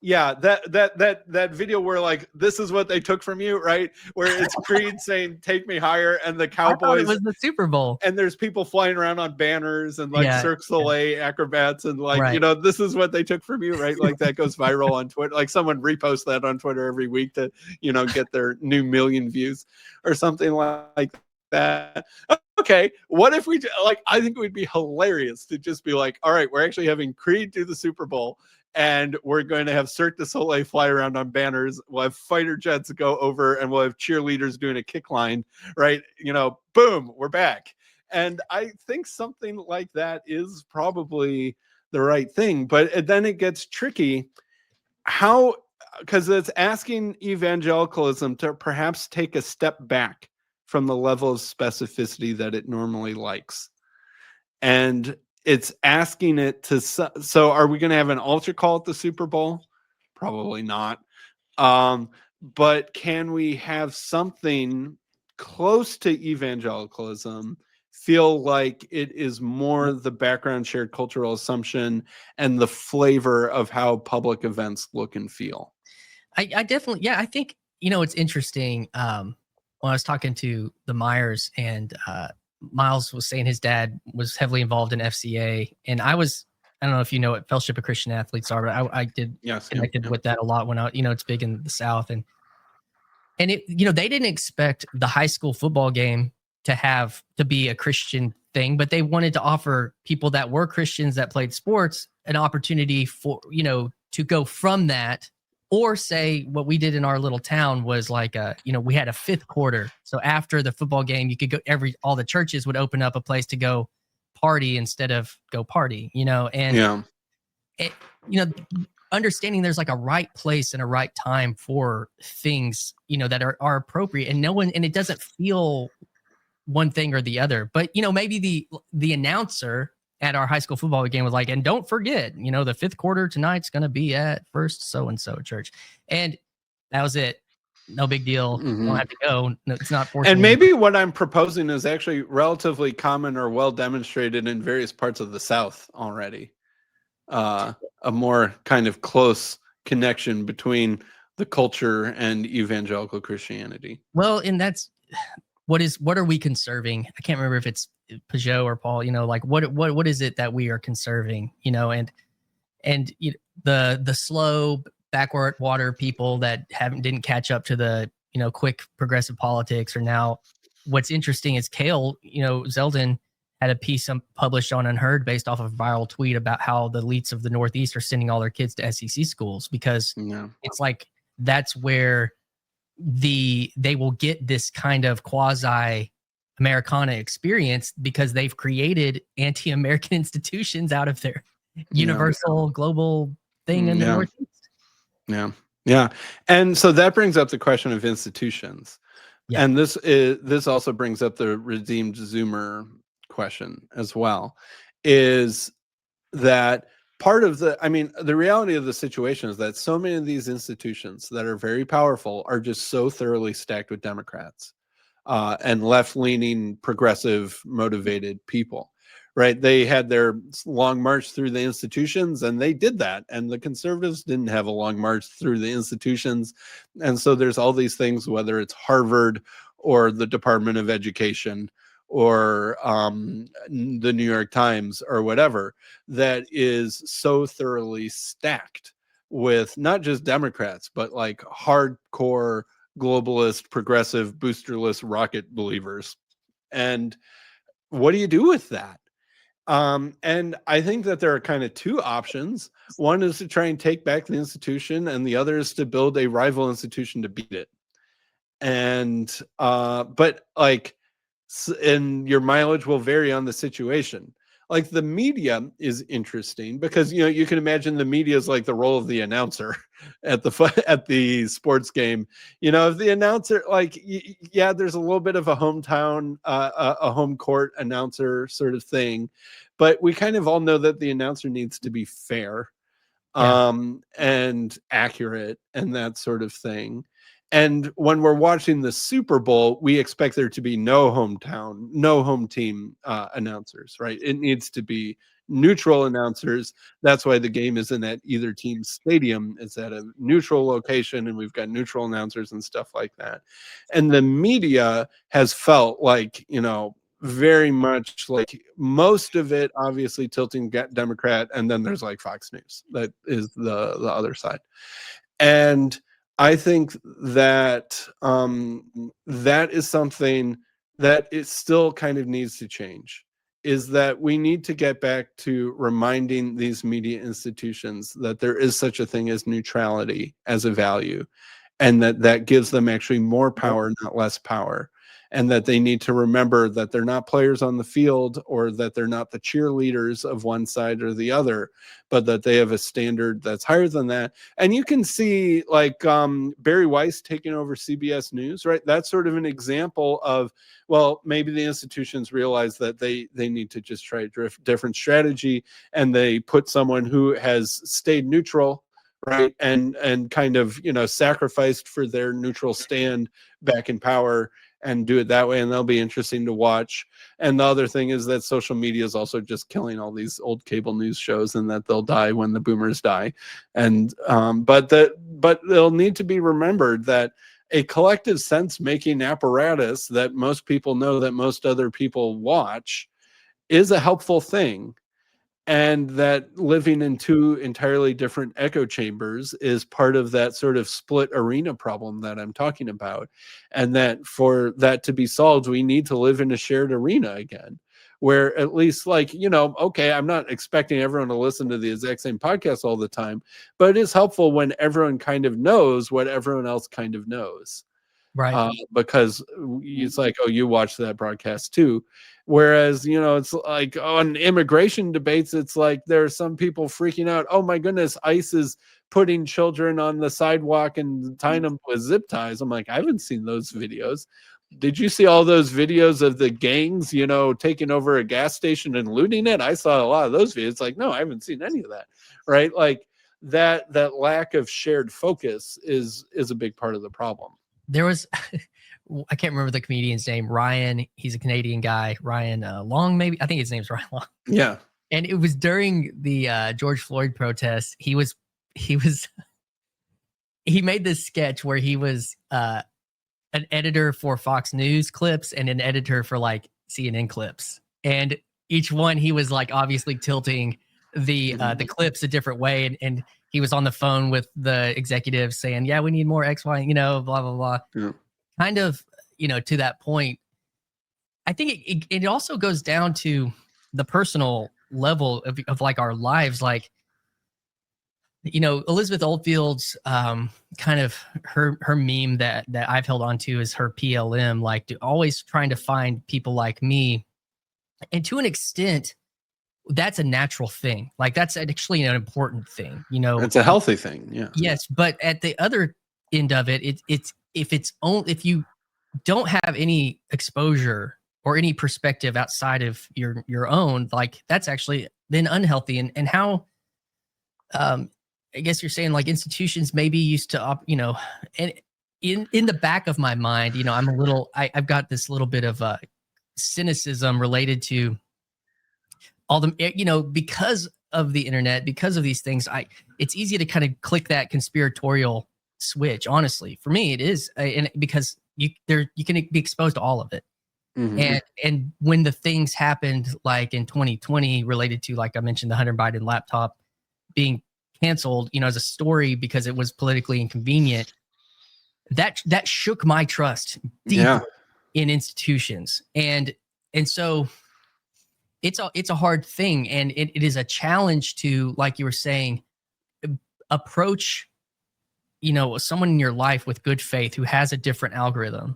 That video where like this is what they took from you, right? Where it's Creed saying "Take Me Higher" and the Cowboys. It was the Super Bowl, and there's people flying around on banners and like Cirque du Soleil acrobats and like this is what they took from you, right? Like that goes viral on Twitter. Like someone reposts that on Twitter every week to get their new million views or something like that. Okay, what if we I think it would be hilarious to just be like, all right, we're actually having Creed do the Super Bowl. And we're going to have Cirque du Soleil fly around on banners. We'll have fighter jets go over and we'll have cheerleaders doing a kick line, right? Boom, we're back. And I think something like that is probably the right thing. But then it gets tricky. Because it's asking evangelicalism to perhaps take a step back from the level of specificity that it normally likes. And it's asking it to, so are we going to have an altar call at the Super Bowl? Probably not. But can we have something close to evangelicalism feel like it is more the background shared cultural assumption and the flavor of how public events look and feel? I definitely, I think, it's interesting. When I was talking to the Myers and, Miles was saying his dad was heavily involved in FCA, and I don't know if you know what Fellowship of Christian Athletes are, but I did connected with that a lot when it's big in the South, and it, they didn't expect the high school football game to be a Christian thing, but they wanted to offer people that were Christians that played sports an opportunity for, to go from that. Or say what we did in our little town was like, we had a fifth quarter. So after the football game, you could go all the churches would open up a place to go party instead of go party, and understanding there's like a right place and a right time for things, that are appropriate, and and it doesn't feel one thing or the other, but maybe the announcer at our high school football game was like, and don't forget, you know, the 5th quarter tonight's going to be at First so-and-so church. And that was it. No big deal. You don't have to go. No, it's not forcing. And maybe what I'm proposing is actually relatively common or well demonstrated in various parts of the South already. A more kind of close connection between the culture and evangelical Christianity. Well, and that's what are we conserving? I can't remember if it's Peugeot or Paul, you know, like what is it that we are conserving, you know, and you know, the slow backward water people that didn't catch up to the, you know, quick progressive politics are now. What's interesting is Cale, you know, Zeldin had a piece published on Unheard based off of a viral tweet about how the elites of the Northeast are sending all their kids to SEC schools because it's like that's where they will get this kind of quasi Americana experience because they've created anti-American institutions out of their universal global thing in the Northeast. Yeah. And so that brings up the question of institutions. Yeah. And this also brings up the redeemed Zoomer question as well, is that part of the reality of the situation is that so many of these institutions that are very powerful are just so thoroughly stacked with Democrats and left-leaning, progressive, motivated people, right? They had their long march through the institutions and they did that. And the conservatives didn't have a long march through the institutions. And so there's all these things, whether it's Harvard or the Department of Education or the New York Times or whatever, that is so thoroughly stacked with not just Democrats, but like hardcore globalist, progressive, boosterless rocket believers. And what do you do with that? And I think that there are kind of two options. One is to try and take back the institution, and the other is to build a rival institution to beat it. And but like, and your mileage will vary on the situation. Like the media is interesting because, you know, you can imagine the media is like the role of the announcer at the sports game. You know, if the announcer, like, yeah, there's a little bit of a hometown, a home court announcer sort of thing, but we kind of all know that the announcer needs to be fair, and accurate and that sort of thing. And when we're watching the Super Bowl, we expect there to be no home team announcers, right? It needs to be neutral announcers. That's why the game isn't at either team's stadium. It's at a neutral location, and we've got neutral announcers and stuff like that. And the media has felt like, you know, very much like most of it obviously tilting Democrat, and then there's like Fox News that is the other side. And I think that that is something that it still kind of needs to change, is that we need to get back to reminding these media institutions that there is such a thing as neutrality as a value, and that gives them actually more power, not less power. And that they need to remember that they're not players on the field, or that they're not the cheerleaders of one side or the other, but that they have a standard that's higher than that. And you can see like Barry Weiss taking over CBS News, right? That's sort of an example of, well, maybe the institutions realize that they need to just try a different strategy, and they put someone who has stayed neutral, right, and kind of, you know, sacrificed for their neutral stand back in power, and do it that way, and that'll be interesting to watch. And the other thing is that social media is also just killing all these old cable news shows, and that they'll die when the boomers die. And but they'll need to be remembered that a collective sense-making apparatus that most people know, that most other people watch, is a helpful thing. And that living in two entirely different echo chambers is part of that sort of split arena problem that I'm talking about. And that for that to be solved, we need to live in a shared arena again, where at least, like, you know, okay, I'm not expecting everyone to listen to the exact same podcast all the time, but it is helpful when everyone kind of knows what everyone else kind of knows. Right. Because it's like, oh, you watch that broadcast too. Whereas, you know, it's like on immigration debates, it's like there are some people freaking out. Oh my goodness, ICE is putting children on the sidewalk and tying them with zip ties. I'm like, I haven't seen those videos. did you see all those videos of the gangs, you know, taking over a gas station and looting it? I saw a lot of those videos. It's like, no, I haven't seen any of that. Right. Like that lack of shared focus is a big part of the problem. There was, I can't remember the comedian's name, Ryan. He's a Canadian guy, Ryan Long, maybe. I think his name's Ryan Long. Yeah. And it was during the George Floyd protests. He made this sketch where he was an editor for Fox News clips and an editor for like CNN clips. And each one he was like obviously tilting the clips a different way. And he was on the phone with the executives saying, yeah, we need more X, Y, you know, blah, blah, blah. Yeah. Kind of, you know, to that point, I think it also goes down to the personal level of like our lives. Like, you know, Elizabeth Oldfield's kind of her meme that I've held on to is her PLM, like always trying to find people like me. And to an extent, that's a natural thing. Like that's actually an important thing, you know. It's a healthy thing. Yeah. Yes. But at the other end of it, if you don't have any exposure or any perspective outside of your own, like that's actually then unhealthy. And how, I guess you're saying like institutions maybe used to, you know, and in the back of my mind, you know, I've got this little bit of cynicism related to all the, you know, because of the internet, because of these things, it's easy to kind of click that conspiratorial switch. Honestly, for me, it is, and because you can be exposed to all of it. Mm-hmm. And when the things happened, like in 2020, related to, like I mentioned, the Hunter Biden laptop being canceled, you know, as a story because it was politically inconvenient, that shook my trust deeply in institutions, and so it's a hard thing, and it is a challenge to, like you were saying, approach, you know, someone in your life with good faith who has a different algorithm,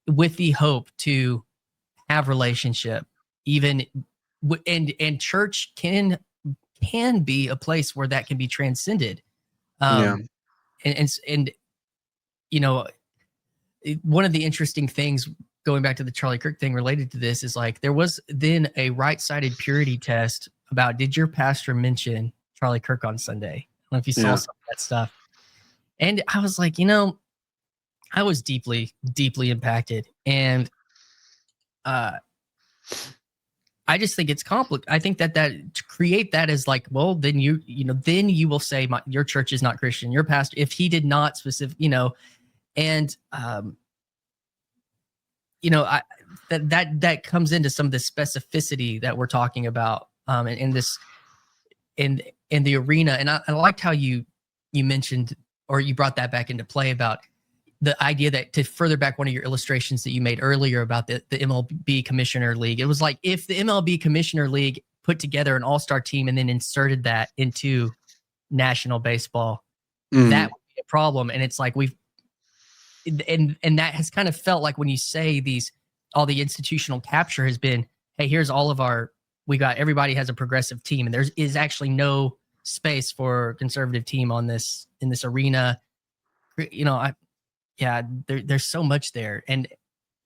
with the hope to have relationship, even and church can be a place where that can be transcended. And you know, one of the interesting things, going back to the Charlie Kirk thing related to this, is like there was then a right-sided purity test about, did your pastor mention Charlie Kirk on Sunday? I don't know if you saw some of that stuff. And I was like, you know, I was deeply, deeply impacted. And I just think it's complicated. I think that to create that is like, well, then then you will say your church is not Christian. Your pastor, if he did not specific, you know, and you know, that comes into some of the specificity that we're talking about in this in the arena. And I liked how you mentioned, or you brought that back into play, about the idea that, to further back one of your illustrations that you made earlier about the MLB Commissioner League. It was like, if the MLB Commissioner League put together an all-star team and then inserted that into national baseball, that would be a problem. And it's like and that has kind of felt like, when you say all the institutional capture has been, hey, here's all of everybody has a progressive team, and there is actually no space for a conservative team in this arena. You know, there's so much there, and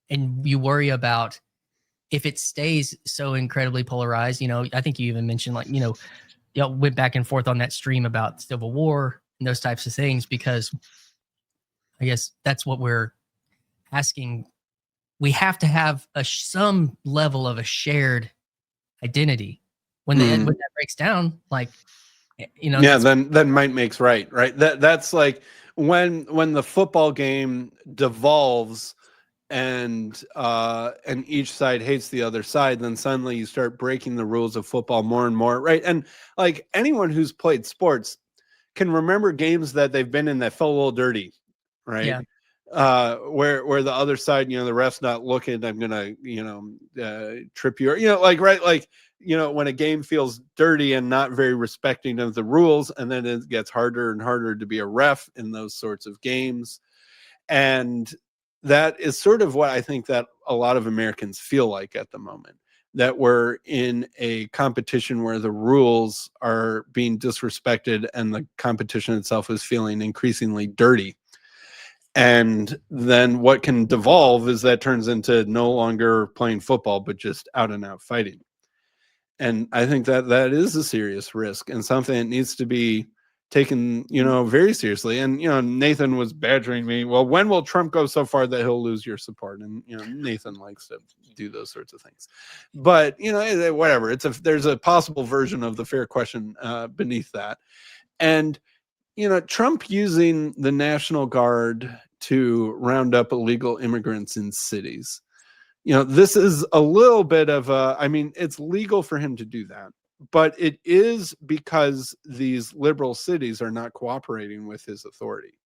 you worry about if it stays so incredibly polarized. You know, I think you even mentioned, like, you know, y'all went back and forth on that stream about Civil War and those types of things, because I guess that's what we're asking. We have to have some level of a shared identity. When when that breaks down, like, you know, then might makes right. That's like when the football game devolves and each side hates the other side, then suddenly you start breaking the rules of football more and more, right? And like, anyone who's played sports can remember games that they've been in that felt a little dirty, right? Yeah. Where the other side, you know, the ref's not looking, I'm gonna, you know, trip you, or, you know, like, right, like, you know, when a game feels dirty and not very respecting of the rules, and then it gets harder and harder to be a ref in those sorts of games. And that is sort of what I think that a lot of Americans feel like at the moment, that we're in a competition where the rules are being disrespected and the competition itself is feeling increasingly dirty. And then what can devolve is that turns into no longer playing football, but just out and out fighting. And I think that is a serious risk and something that needs to be taken, very seriously. And, Nathan was badgering me. Well, when will Trump go so far that he'll lose your support? And, Nathan likes to do those sorts of things. But, whatever. There's a possible version of the fair question beneath that. And, Trump using the National Guard to round up illegal immigrants in cities. This is a little bit of it's legal for him to do that, but it is because these liberal cities are not cooperating with his authority.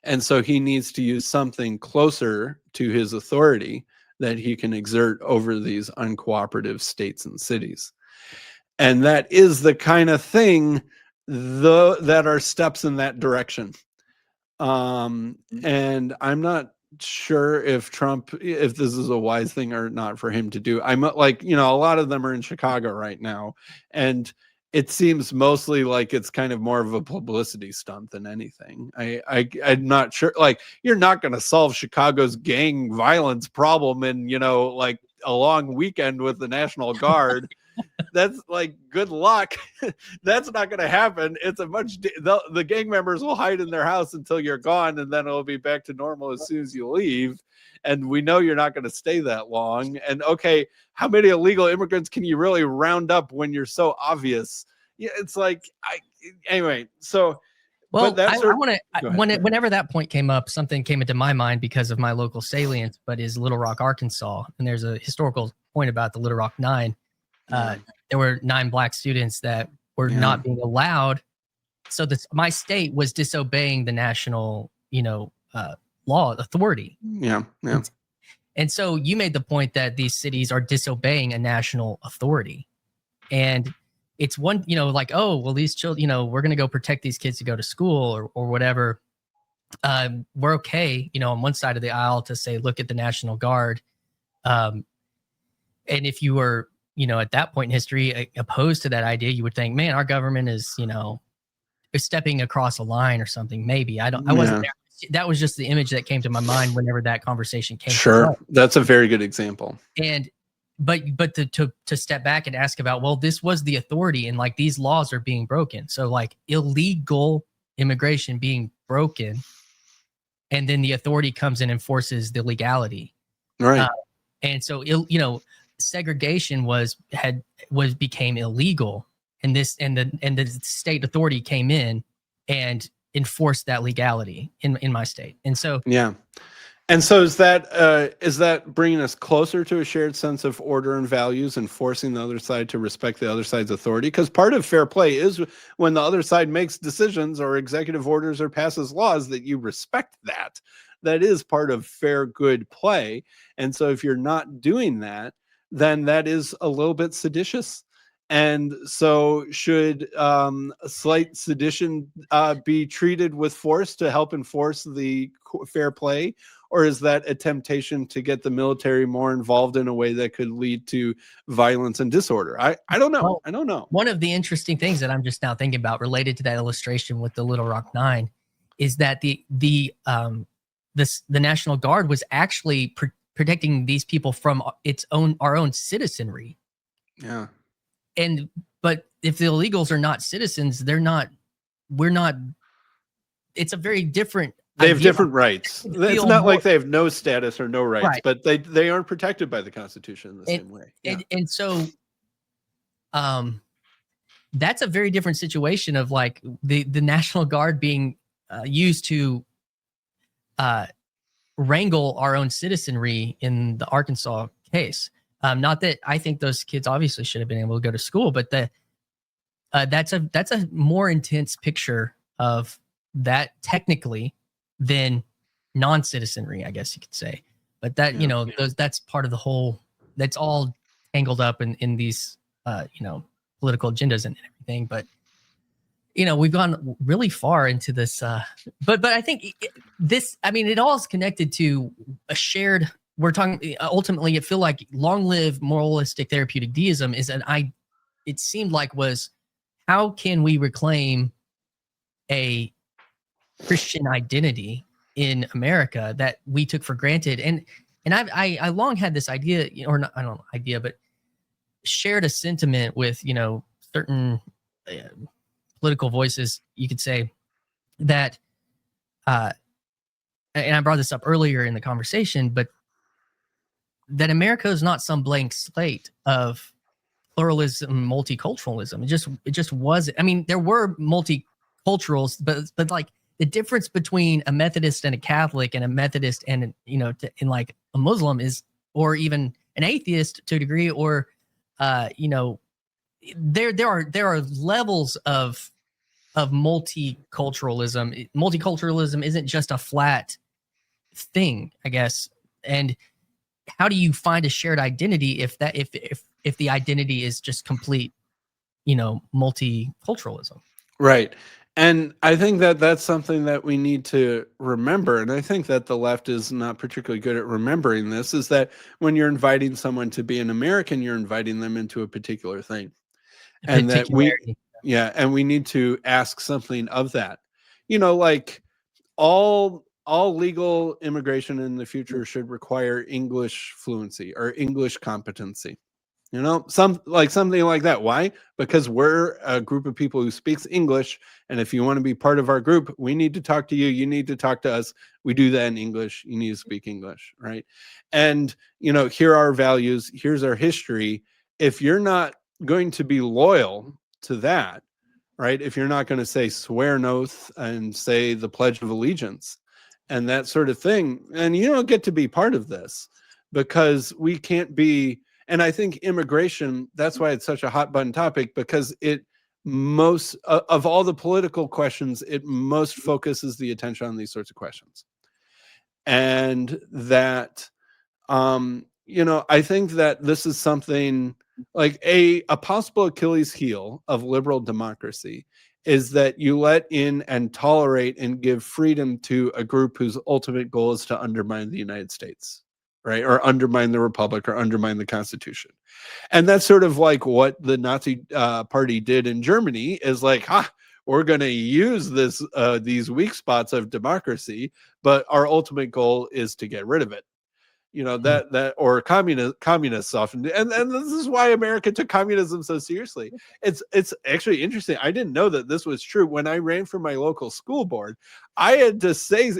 And so he needs to use something closer to his authority that he can exert over these uncooperative states and cities. And that is the kind of thing that are steps in that direction. And I'm not sure if this is a wise thing or not for him to do. I'm like, a lot of them are in Chicago right now, and it seems mostly like it's kind of more of a publicity stunt than anything. I'm not sure. Like, you're not going to solve Chicago's gang violence problem in, like a long weekend with the National Guard. That's like, good luck. That's not going to happen. It's the gang members will hide in their house until you're gone, and then it'll be back to normal as soon as you leave. And we know you're not going to stay that long. And okay, how many illegal immigrants can you really round up when you're so obvious? Yeah, it's like, anyway. So, well, whenever that point came up, something came into my mind because of my local salience, but is Little Rock, Arkansas, and there's a historical point about the Little Rock Nine. There were 9 black students that were not being allowed. So my state was disobeying the national, law authority. Yeah. And so you made the point that these cities are disobeying a national authority. And it's one, like, oh, well, these children, we're going to go protect these kids to go to school or whatever. We're okay, on one side of the aisle to say, look at the National Guard. And if you were, at that point in history, opposed to that idea, you would think, man, our government is, is stepping across a line or something. Maybe I wasn't there. That was just the image that came to my mind whenever that conversation came. Sure. That's a very good example. And, but to step back and ask about, well, this was the authority and like these laws are being broken. So like illegal immigration being broken, and then the authority comes in and enforces the legality. Right. And so, segregation became illegal, and the state authority came in and enforced that legality in my state. And so, yeah. And so is that bringing us closer to a shared sense of order and values and forcing the other side to respect the other side's authority? Because part of fair play is when the other side makes decisions or executive orders or passes laws that you respect that. That is part of fair, good play. And so if you're not doing that, then that is a little bit seditious. And so should slight sedition be treated with force to help enforce the fair play? Or is that a temptation to get the military more involved in a way that could lead to violence and disorder? I don't know. Well, I don't know. One of the interesting things that I'm just now thinking about related to that illustration with the Little Rock Nine is that the National Guard was actually protecting these people from our own citizenry. Yeah. But if the illegals are not citizens, it's a very different. They have different rights. It's not like they have no status or no rights, but they aren't protected by the Constitution in the same way. Yeah. And so, that's a very different situation of like the National Guard being used to wrangle our own citizenry in the Arkansas case. Not that I think those kids obviously should have been able to go to school, but that's a more intense picture of that technically than non-citizenry, I guess you could say. But that, that's part of the whole, that's all tangled up in these, political agendas and everything. But, we've gone really far into this, but I think it all is connected to a shared, we're talking, ultimately, it feel like long live moralistic therapeutic deism it seemed like was, how can we reclaim a Christian identity in America that we took for granted. And I long had this idea, or not, I don't know, idea, but shared a sentiment with, certain political voices, you could say, that, and I brought this up earlier in the conversation, but that America is not some blank slate of pluralism, multiculturalism. It just wasn't. I mean, there were multiculturals, but like the difference between a Methodist and a Catholic and a Methodist and and like a Muslim is, or even an atheist to a degree, or there are levels of multiculturalism. Multiculturalism isn't just a flat thing, I guess. And how do you find a shared identity if the identity is just complete, multiculturalism? Right. And I think that that's something that we need to remember. And I think that the left is not particularly good at remembering this, is that when you're inviting someone to be an American, you're inviting them into a particular thing. And that we need to ask something of that. Like all legal immigration in the future should require English fluency or English competency. Something like that. Why? Because we're a group of people who speaks English, and if you want to be part of our group, we need to talk to you. You need to talk to us. We do that in English. You need to speak English, right? And here are our values. Here's our history. If you're not going to be loyal to that, right? If you're not going to swear an oath and say the Pledge of Allegiance and that sort of thing, and you don't get to be part of this, because we can't be. And I think immigration, that's why it's such a hot button topic, because it most of all the political questions, it most focuses the attention on these sorts of questions. And that, I think that this is something like a possible Achilles heel of liberal democracy is that you let in and tolerate and give freedom to a group whose ultimate goal is to undermine the United States. Right? Or undermine the Republic or undermine the Constitution. And that's sort of like what the Nazi party did in Germany, is like, we're going to use these weak spots of democracy, but our ultimate goal is to get rid of it. That or communists often, and this is why America took communism so seriously. It's actually interesting. I didn't know that this was true. When I ran for my local school board, I had to sign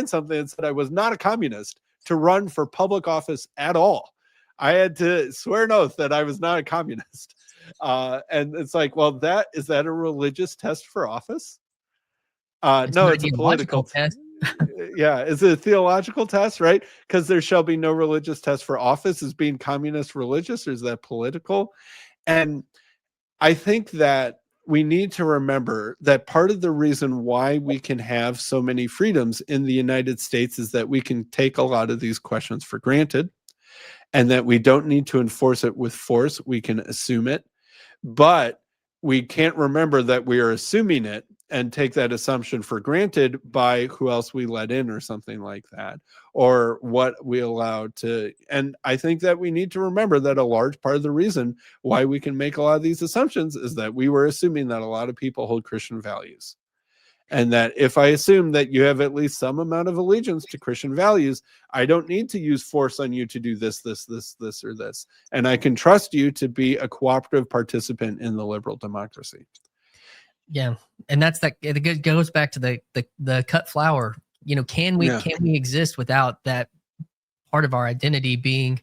something that said I was not a communist to run for public office at all. I had to swear an oath that I was not a communist. And it's like, well, is that a religious test for office? No, it's a political test. Yeah, is it a theological test, right? Because there shall be no religious test for office. Is being communist religious, or is that political? And I think that we need to remember that part of the reason why we can have so many freedoms in the United States is that we can take a lot of these questions for granted, and that we don't need to enforce it with force. We can assume it, but we can't remember that we are assuming it and take that assumption for granted by who else we let in or something like that, or what we allow to. And I think that we need to remember that a large part of the reason why we can make a lot of these assumptions is that we were assuming that a lot of people hold Christian values. And that if I assume that you have at least some amount of allegiance to Christian values, I don't need to use force on you to do this, or this. And I can trust you to be a cooperative participant in the liberal democracy. Yeah. And it goes back to the cut flower. Can we exist without that part of our identity being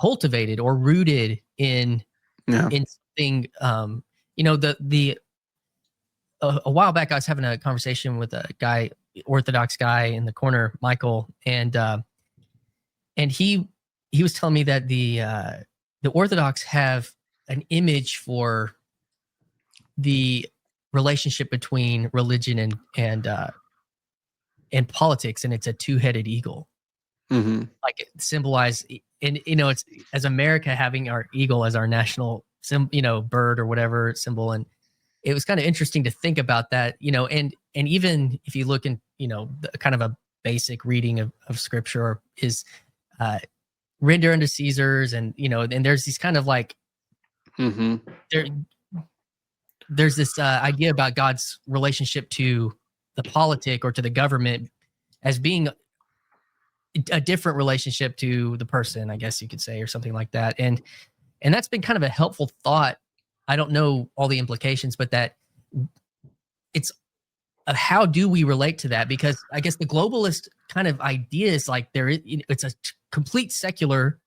cultivated or rooted in something? A while back, I was having a conversation with a guy, Orthodox guy in the corner, Michael, and he was telling me that the Orthodox have an image for the relationship between religion and politics, and it's a two-headed eagle. Mm-hmm. Like it symbolized, and it's as America having our eagle as our national bird or whatever symbol. And it was kind of interesting to think about that, and even if you look in, the kind of a basic reading of scripture is render unto Caesar's, and and there's these kind of like there's this idea about God's relationship to the politic or to the government as being a different relationship to the person, I guess you could say, or something like that. And that's been kind of a helpful thought. I don't know all the implications, but that it's how do we relate to that? Because I guess the globalist kind of idea is like it's a complete secular,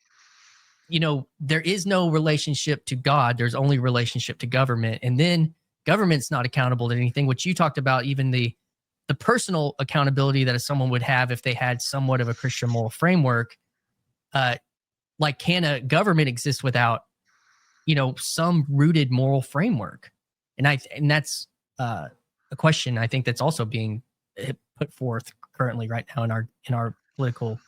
there is no relationship to God. There's only relationship to government. And then government's not accountable to anything, which you talked about, even the personal accountability that someone would have if they had somewhat of a Christian moral framework. Like, can a government exist without, some rooted moral framework? And that's a question I think that's also being put forth currently right now in our political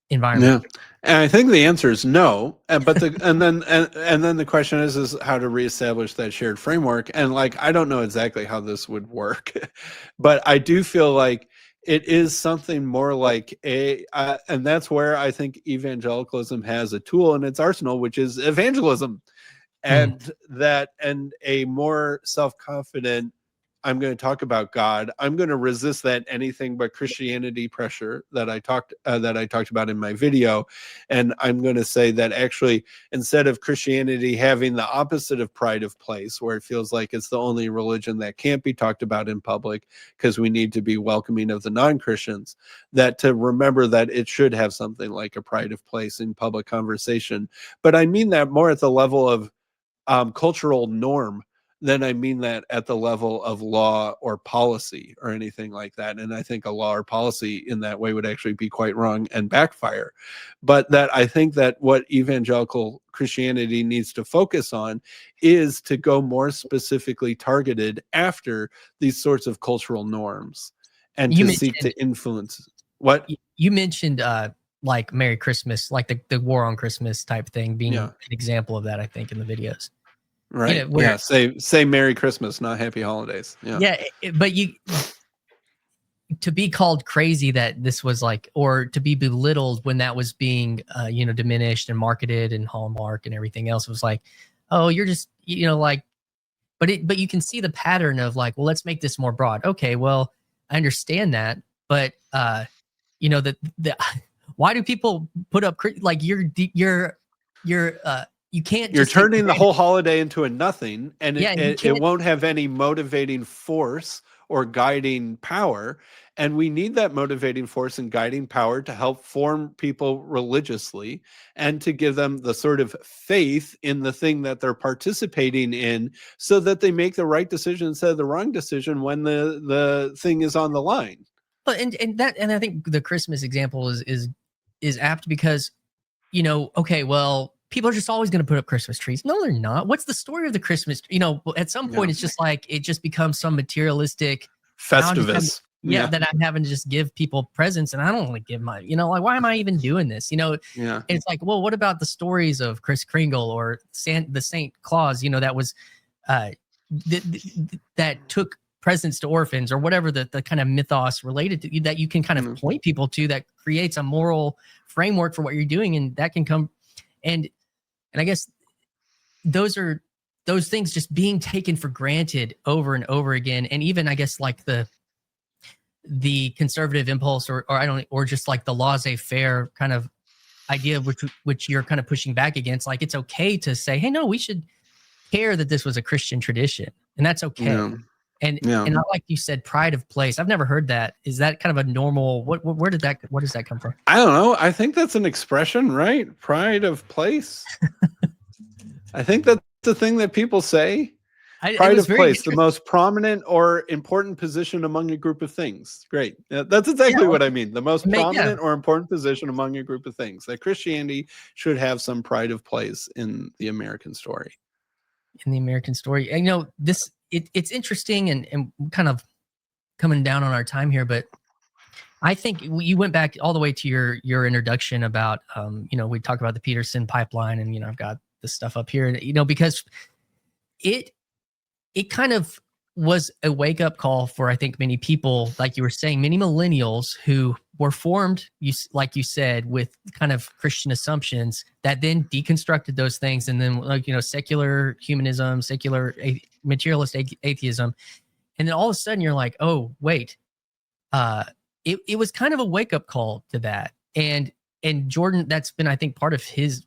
environment. Yeah, and I think the answer is no. And then the question is how to reestablish that shared framework. And like, I don't know exactly how this would work, but I do feel like it is something more like and that's where I think evangelicalism has a tool in its arsenal, which is evangelism, and a more self-confident, I'm going to talk about God. I'm going to resist that anything but Christianity pressure that I talked about in my video. And I'm going to say that actually, instead of Christianity having the opposite of pride of place, where it feels like it's the only religion that can't be talked about in public because we need to be welcoming of the non-Christians, that to remember that it should have something like a pride of place in public conversation. But I mean that more at the level of cultural norm than I mean that at the level of law or policy or anything like that. And I think a law or policy in that way would actually be quite wrong and backfire. But that I think that what evangelical Christianity needs to focus on is to go more specifically targeted after these sorts of cultural norms and to seek to influence. What? You mentioned like Merry Christmas, like the war on Christmas type thing being an example of that, I think, in the videos. Right. Yeah. Say Merry Christmas, not Happy Holidays. Yeah. Yeah. But to be called crazy that this was like, or to be belittled when that was being, diminished and marketed and Hallmark and everything else, was like, oh, you're just, like, but you can see the pattern of like, well, let's make this more broad. Okay. Well, I understand that, but why do people put up like you can't. You're turning the whole holiday into a nothing, and it won't have any motivating force or guiding power. And we need that motivating force and guiding power to help form people religiously and to give them the sort of faith in the thing that they're participating in, so that they make the right decision instead of the wrong decision when the thing is on the line. But and I think the Christmas example is apt because, okay, well, people are just always going to put up Christmas trees. No, they're not. What's the story of the Christmas? At some point, it's just like it just becomes some materialistic Festivus. That I'm having to just give people presents, and I don't want to give my, like, why am I even doing this? And it's like, well, what about the stories of Kris Kringle or the Saint Claus? That was that took presents to orphans, or whatever the kind of mythos related to that you can kind of point people to, that creates a moral framework for what you're doing, and that can come and I guess those things just being taken for granted over and over again. And even, I guess, like the conservative impulse or just like the laissez-faire kind of idea, which you're kind of pushing back against. Like, it's okay to say, hey, no, we should care that this was a Christian tradition, and that's okay. Yeah. And I, like you said, pride of place. I've never heard that. Is that kind of a normal? Where does that come from? I don't know. I think that's an expression, right? Pride of place. I think that's the thing that people say. Pride of place, the most prominent or important position among a group of things. Great. That's exactly what I mean. The most prominent or important position among a group of things. That Christianity should have some pride of place in the American story. In the American story. And, it's interesting and kind of coming down on our time here, but I think you went back all the way to your introduction about, we talked about the Peterson pipeline, and, I've got this stuff up here, because it kind of was a wake up call for, I think, many people, like you were saying, many millennials who were formed, like you said, with kind of Christian assumptions that then deconstructed those things. And then, secular humanism, secular materialist atheism. And then all of a sudden you're like, oh, wait, it was kind of a wake up call to that. And Jordan, that's been, I think, part of his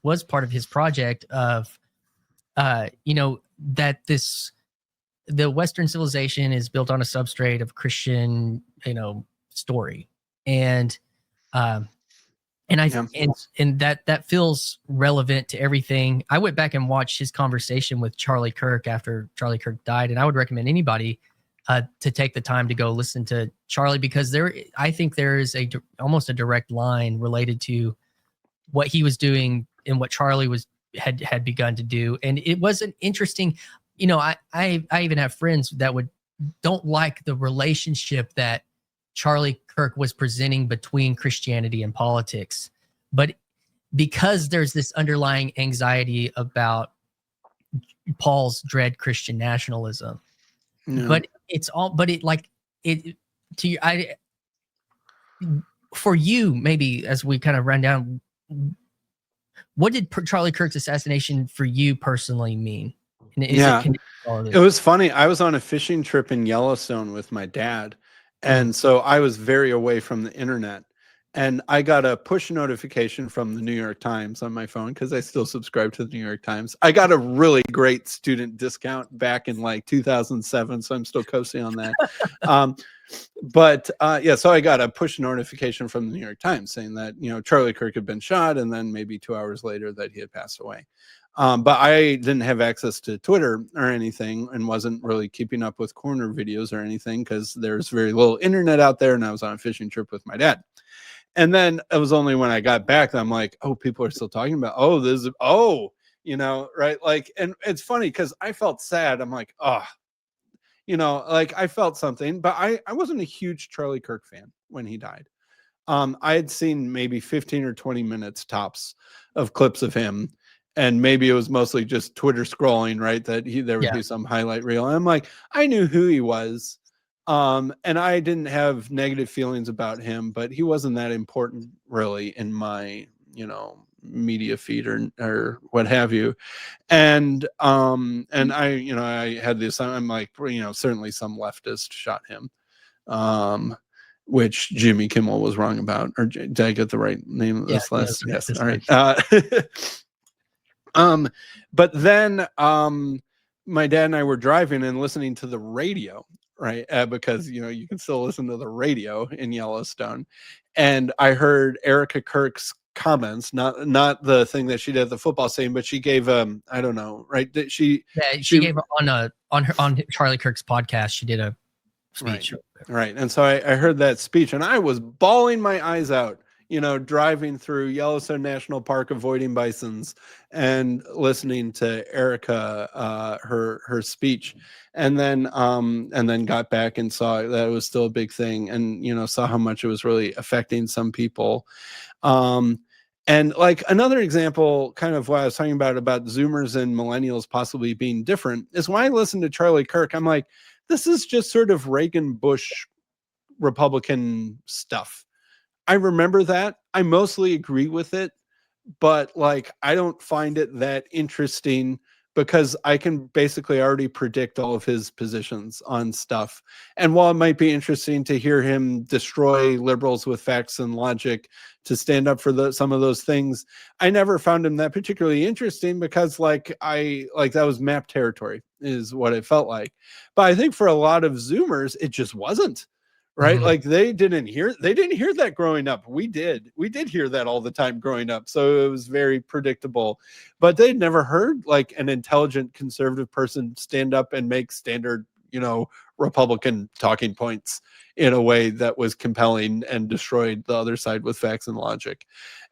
project of, that the Western civilization is built on a substrate of Christian, story. And, and that feels relevant to everything. I went back and watched his conversation with Charlie Kirk after Charlie Kirk died. And I would recommend anybody to take the time to go listen to Charlie, because I think there is almost a direct line related to what he was doing and what Charlie had begun to do. And it was an interesting, I even have friends that don't like the relationship that Charlie Kirk was presenting between Christianity and politics. But because there's this underlying anxiety about Paul's dread Christian nationalism, but for you, maybe as we kind of run down, what did Charlie Kirk's assassination for you personally mean? It was funny. I was on a fishing trip in Yellowstone with my dad. And so I was very away from the internet. And I got a push notification from the New York Times on my phone, because I still subscribe to the New York Times. I got a really great student discount back in like 2007, so I'm still coasting on that. So I got a push notification from the New York Times saying that, Charlie Kirk had been shot, and then maybe 2 hours later that he had passed away. But I didn't have access to Twitter or anything, and wasn't really keeping up with corner videos or anything, because there's very little internet out there, and I was on a fishing trip with my dad. And then it was only when I got back that I'm like, oh, people are still talking about, right? Like, and it's funny because I felt sad. I'm like, like I felt something, but I wasn't a huge Charlie Kirk fan when he died. I had seen maybe 15 or 20 minutes tops of clips of him. And maybe it was mostly just Twitter scrolling, right? That there would be some highlight reel. And I'm like, I knew who he was. And I didn't have negative feelings about him, but he wasn't that important really in my, media feed or what have you. And I had this, I'm like, certainly some leftist shot him, which Jimmy Kimmel was wrong about. Or did I get the right name of this list? Yes. All right. But then my dad and I were driving and listening to the radio, right? Because you can still listen to the radio in Yellowstone, and I heard Erica Kirk's comments, not the thing that she did at the football stadium, but she gave I don't know, right? She gave on Charlie Kirk's podcast. She did a speech, right? And so I heard that speech, and I was bawling my eyes out. Driving through Yellowstone National Park, avoiding bisons, and listening to Erica, her speech, and then got back and saw that it was still a big thing, and saw how much it was really affecting some people. And like another example, kind of what I was talking about Zoomers and millennials possibly being different, is when I listen to Charlie Kirk, I'm like, this is just sort of Reagan Bush Republican stuff. I remember that. I mostly agree with it, but like, I don't find it that interesting, because I can basically already predict all of his positions on stuff. And while it might be interesting to hear him destroy liberals with facts and logic to stand up for some of those things, I never found him that particularly interesting, because that was map territory is what it felt like. But I think for a lot of Zoomers, it just wasn't. Right. Like they didn't hear that growing up. We did hear that all the time growing up. So it was very predictable, but they'd never heard like an intelligent conservative person stand up and make standard, Republican talking points in a way that was compelling and destroyed the other side with facts and logic.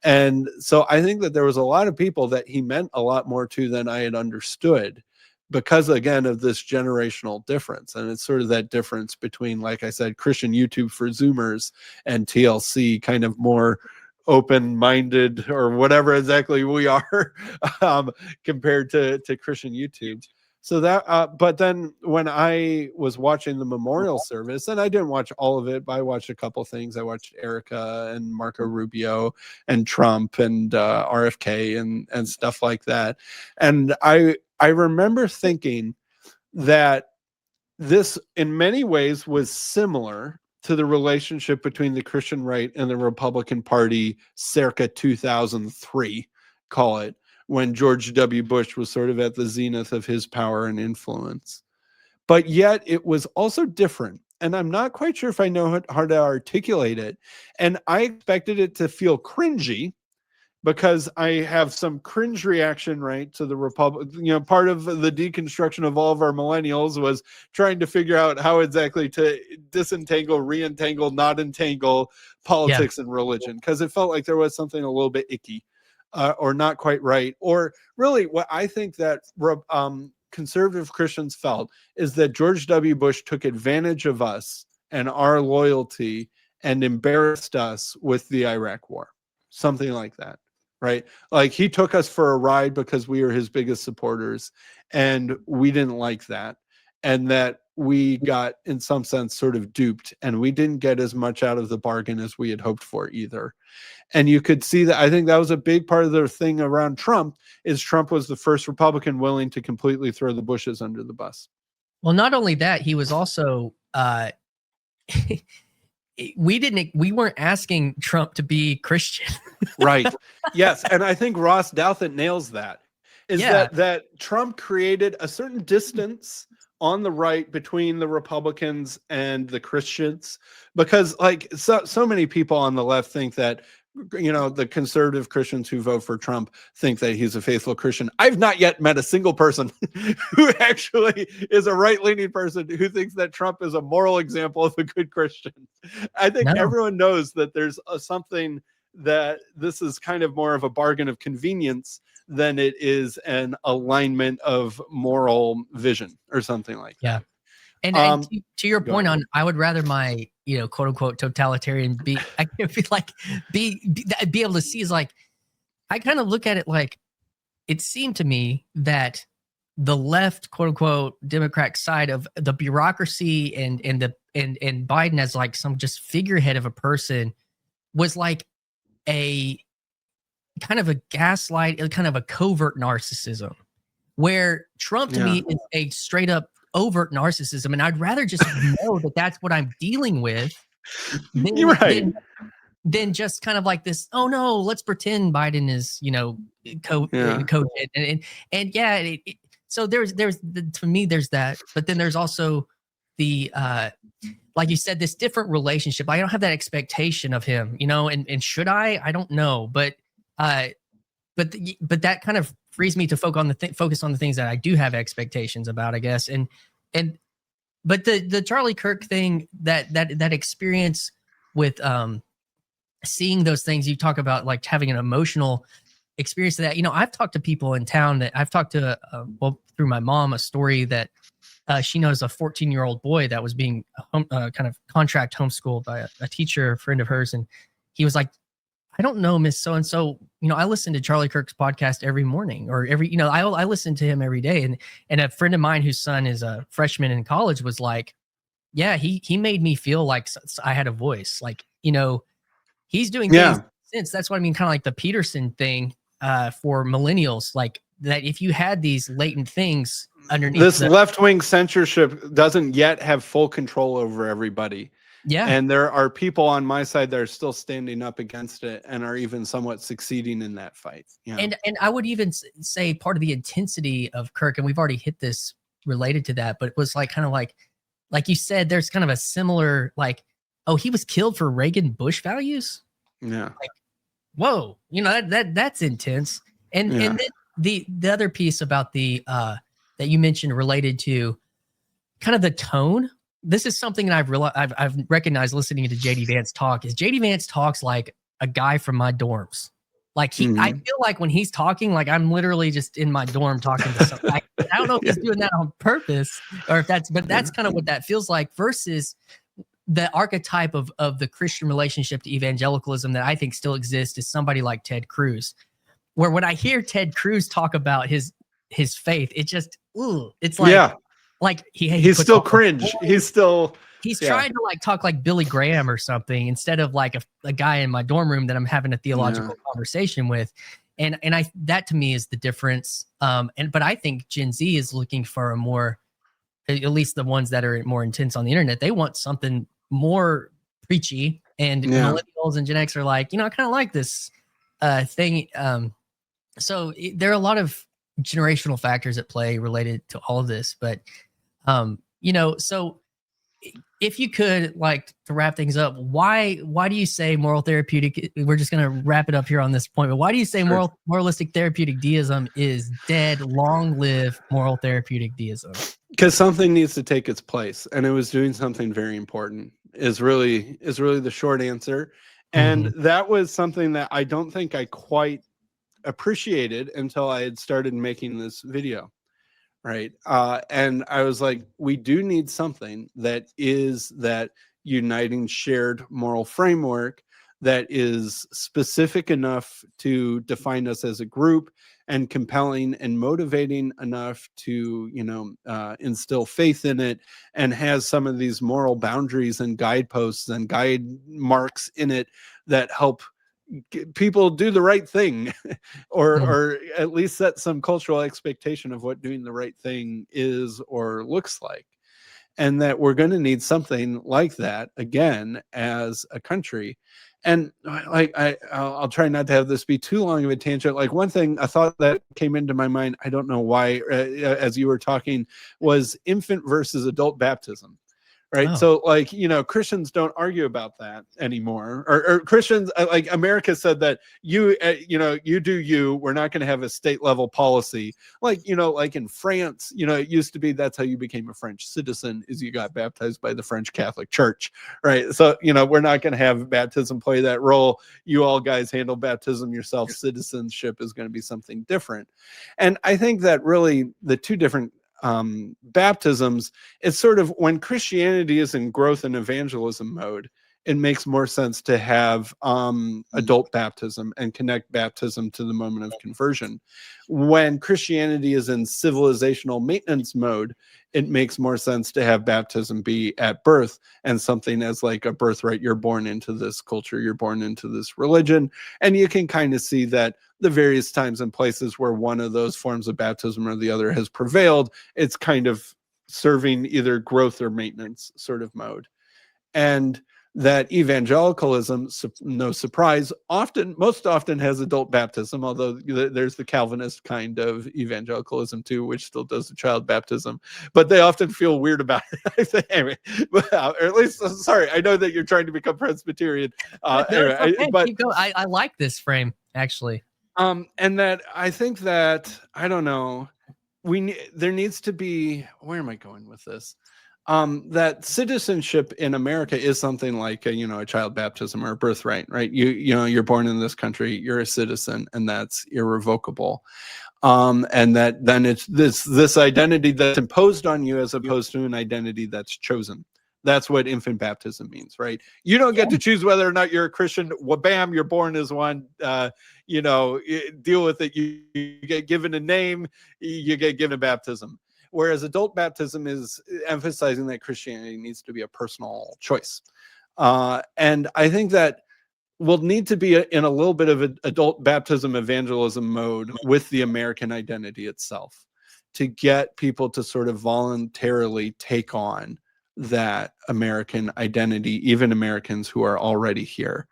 And so I think that there was a lot of people that he meant a lot more to than I had understood, because again of this generational difference. And it's sort of that difference between, like I said, Christian YouTube for Zoomers and TLC, kind of more open-minded or whatever exactly we are, compared to Christian YouTube. So that, but then when I was watching the memorial service, and I didn't watch all of it, but I watched a couple things. I watched Erica and Marco Rubio and Trump and RFK and stuff like that. And I remember thinking that this in many ways was similar to the relationship between the Christian right and the Republican Party circa 2003, call it, when George W. Bush was sort of at the zenith of his power and influence. But yet it was also different. And I'm not quite sure if I know how to articulate it. And I expected it to feel cringy, because I have some cringe reaction, right, to the Republic. You know, part of the deconstruction of all of our millennials was trying to figure out how exactly to disentangle, reentangle, not entangle politics and religion, because it felt like there was something a little bit icky or not quite right. Or really what I think that conservative Christians felt is that George W. Bush took advantage of us and our loyalty and embarrassed us with the Iraq war, something like that. Right? Like he took us for a ride because we were his biggest supporters, and we didn't like that. And that we got, in some sense, sort of duped, and we didn't get as much out of the bargain as we had hoped for either. And you could see that. I think that was a big part of the thing around Trump, is Trump was the first Republican willing to completely throw the Bushes under the bus. Well, not only that, he was also, we weren't asking Trump to be Christian. Right. Yes. And I think Ross Douthat nails that. Is that Trump created a certain distance on the right between the Republicans and the Christians, because like so many people on the left think that, you know, the conservative Christians who vote for Trump think that he's a faithful Christian. I've not yet met a single person who actually is a right-leaning person who thinks that Trump is a moral example of a good Christian. I think everyone knows that there's something that this is kind of more of a bargain of convenience than it is an alignment of moral vision or something like that. And to your point on, I would rather my, you know, quote unquote totalitarian be able to see, is like, I kind of look at it like, it seemed to me that the left, quote unquote, Democratic side of the bureaucracy and Biden as like some just figurehead of a person was like a kind of a gaslight, kind of a covert narcissism, where Trump to me is a straight up overt narcissism. And I'd rather just know that that's what I'm dealing with than just kind of like this, oh no, let's pretend Biden is, you know, COVID. So there's to me, there's that, but then there's also the, like you said, this different relationship. I don't have that expectation of him, you know, and should I don't know, but that kind of frees me to focus on the things that I do have expectations about, I guess. But the Charlie Kirk thing, that experience with seeing those things you talk about, like having an emotional experience of that. You know, I've talked to people in town that I've talked to, through my mom, a story that she knows a 14-year-old boy that was being kind of contract homeschooled by a teacher, a friend of hers. And he was like, I don't know, Miss So-and-so, you know, I listen to Charlie Kirk's podcast every morning, or you know, I listen to him every day. And a friend of mine whose son is a freshman in college was like, yeah, he made me feel like I had a voice. Like, you know, he's doing things since. That's what I mean, kind of like the Peterson thing for millennials, like that if you had these latent things underneath. This left-wing censorship doesn't yet have full control over everybody. Yeah. And there are people on my side that are still standing up against it and are even somewhat succeeding in that fight. Yeah. And I would even say part of the intensity of Kirk, and we've already hit this related to that, but it was like kind of like you said, there's kind of a similar, like, oh, he was killed for Reagan Bush values. Yeah. Like, whoa, you know, that's intense. And then the other piece about the that you mentioned related to kind of the tone. This is something that I've recognized listening to JD Vance talk, is JD Vance talks like a guy from my dorms. Like I feel like when he's talking, like I'm literally just in my dorm talking to somebody. I don't know if he's doing that on purpose or if that's kind of what that feels like, versus the archetype of the Christian relationship to evangelicalism that I think still exists is somebody like Ted Cruz, where when I hear Ted Cruz talk about his faith, it just, it's like, like he's still cringe. He's trying to like talk like Billy Graham or something, instead of like a guy in my dorm room that I'm having a theological conversation with. And that to me is the difference. But I think Gen Z is looking for a more, at least the ones that are more intense on the internet, they want something more preachy, and Yeah. millennials and Gen X are like, I kind of like this thing. So there are a lot of generational factors at play related to all of this, but so if you could, like, to wrap things up, why do you say moral therapeutic? We're just gonna wrap it up here on this point, but why do you say moralistic therapeutic deism is dead? Long live moral therapeutic deism. Because something needs to take its place, and it was doing something very important. Is really the short answer, and that was something that I don't think I quite appreciated until I had started making this video. Right. And I was like, we do need something that is that uniting shared moral framework that is specific enough to define us as a group and compelling and motivating enough to, instill faith in it, and has some of these moral boundaries and guideposts and guide marks in it that help people do the right thing or at least set some cultural expectation of what doing the right thing is or looks like. And that we're going to need something like that again as a country. And I'll try not to have this be too long of a tangent. Like, one thing, a thought that came into my mind, I don't know why, as you were talking, was infant versus adult baptism. Right. Oh. So, like, Christians don't argue about that anymore, or Christians, like, America said that you do you, we're not going to have a state level policy. Like, like in France, it used to be that's how you became a French citizen, is you got baptized by the French Catholic Church. Right. So, we're not going to have baptism play that role. You all guys handle baptism yourself. Citizenship is going to be something different. And I think that really the two different baptisms, it's sort of, when Christianity is in growth and evangelism mode, it makes more sense to have adult baptism and connect baptism to the moment of conversion. When Christianity is in civilizational maintenance mode, it makes more sense to have baptism be at birth and something as like a birthright. You're born into this culture, you're born into this religion, and you can kind of see that the various times and places where one of those forms of baptism or the other has prevailed, it's kind of serving either growth or maintenance sort of mode. And that evangelicalism, no surprise, most often has adult baptism, although there's the Calvinist kind of evangelicalism too, which still does the child baptism, but they often feel weird about it. Anyway, or at least, sorry, I know that you're trying to become Presbyterian. I like this frame, actually. And that I think that, I don't know, there needs to be, where am I going with this? That citizenship in America is something like a child baptism or a birthright, right? You're born in this country, you're a citizen, and that's irrevocable. And that then it's this identity that's imposed on you as opposed to an identity that's chosen. That's what infant baptism means, right? You don't get to choose whether or not you're a Christian. Well, bam, you're born as one. Deal with it. You get given a name, you get given a baptism. Whereas adult baptism is emphasizing that Christianity needs to be a personal choice. And I think that we'll need to be in a little bit of an adult baptism evangelism mode with the American identity itself to get people to sort of voluntarily take on that American identity, even Americans who are already here.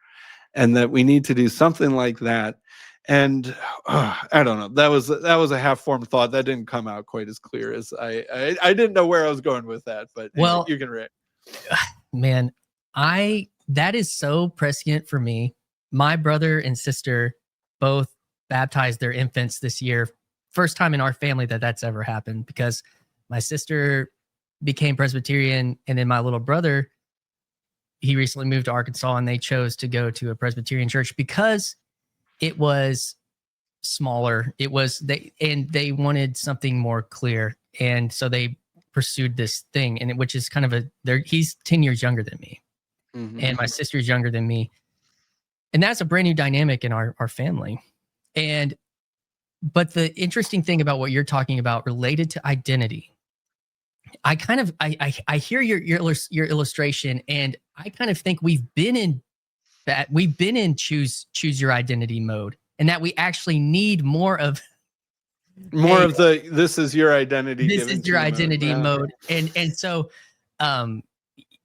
And that we need to do something like that. And I don't know, that was a half-formed thought that didn't come out quite as clear as I didn't know where I was going with that, but anyway, well, you can react. Man, that is so prescient for me. My brother and sister both baptized their infants this year. First time in our family that's ever happened, because my sister became Presbyterian, and then my little brother, he recently moved to Arkansas, and they chose to go to a Presbyterian church because it was smaller. They wanted something more clear. And so they pursued this thing, and which is kind of he's 10 years younger than me. And my sister's younger than me. And that's a brand new dynamic in our family. But the interesting thing about what you're talking about related to identity, I hear your illustration, and I kind of think we've been in choose your identity mode, and that we actually need more of this is your identity. This is your identity mode. And so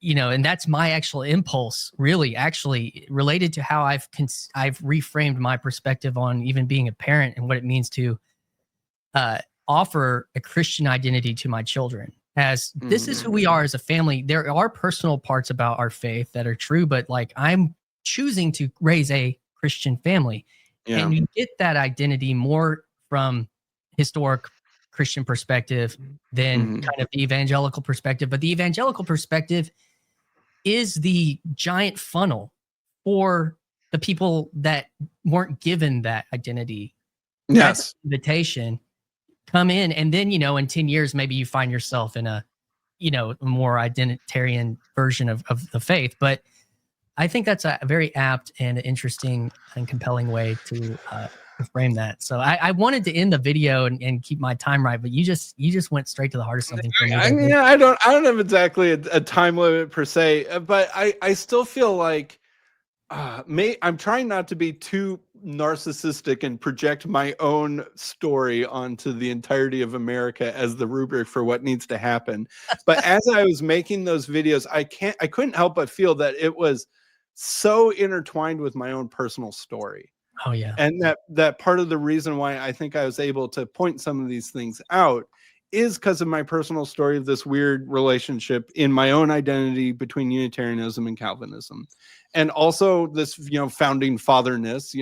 and that's my actual impulse, really, actually related to how I've reframed my perspective on even being a parent and what it means to offer a Christian identity to my children. As this is who we are as a family. There are personal parts about our faith that are true, but like I'm choosing to raise a Christian family. Yeah. And you get that identity more from historic Christian perspective than kind of the evangelical perspective. But the evangelical perspective is the giant funnel for the people that weren't given that identity. Yes. That's an invitation. Come in, and then, in 10 years, maybe you find yourself in a, more identitarian version of the faith. But I think that's a very apt and interesting and compelling way to frame that. So I wanted to end the video and keep my time right, but you just went straight to the heart of something for me. I don't have exactly a time limit per se, but I still feel like I'm trying not to be too narcissistic and project my own story onto the entirety of America as the rubric for what needs to happen. But as I was making those videos, I couldn't help but feel that it was so intertwined with my own personal story. Oh yeah. And that part of the reason why I think I was able to point some of these things out is because of my personal story of this weird relationship in my own identity between Unitarianism and Calvinism. And also this, founding fatherness.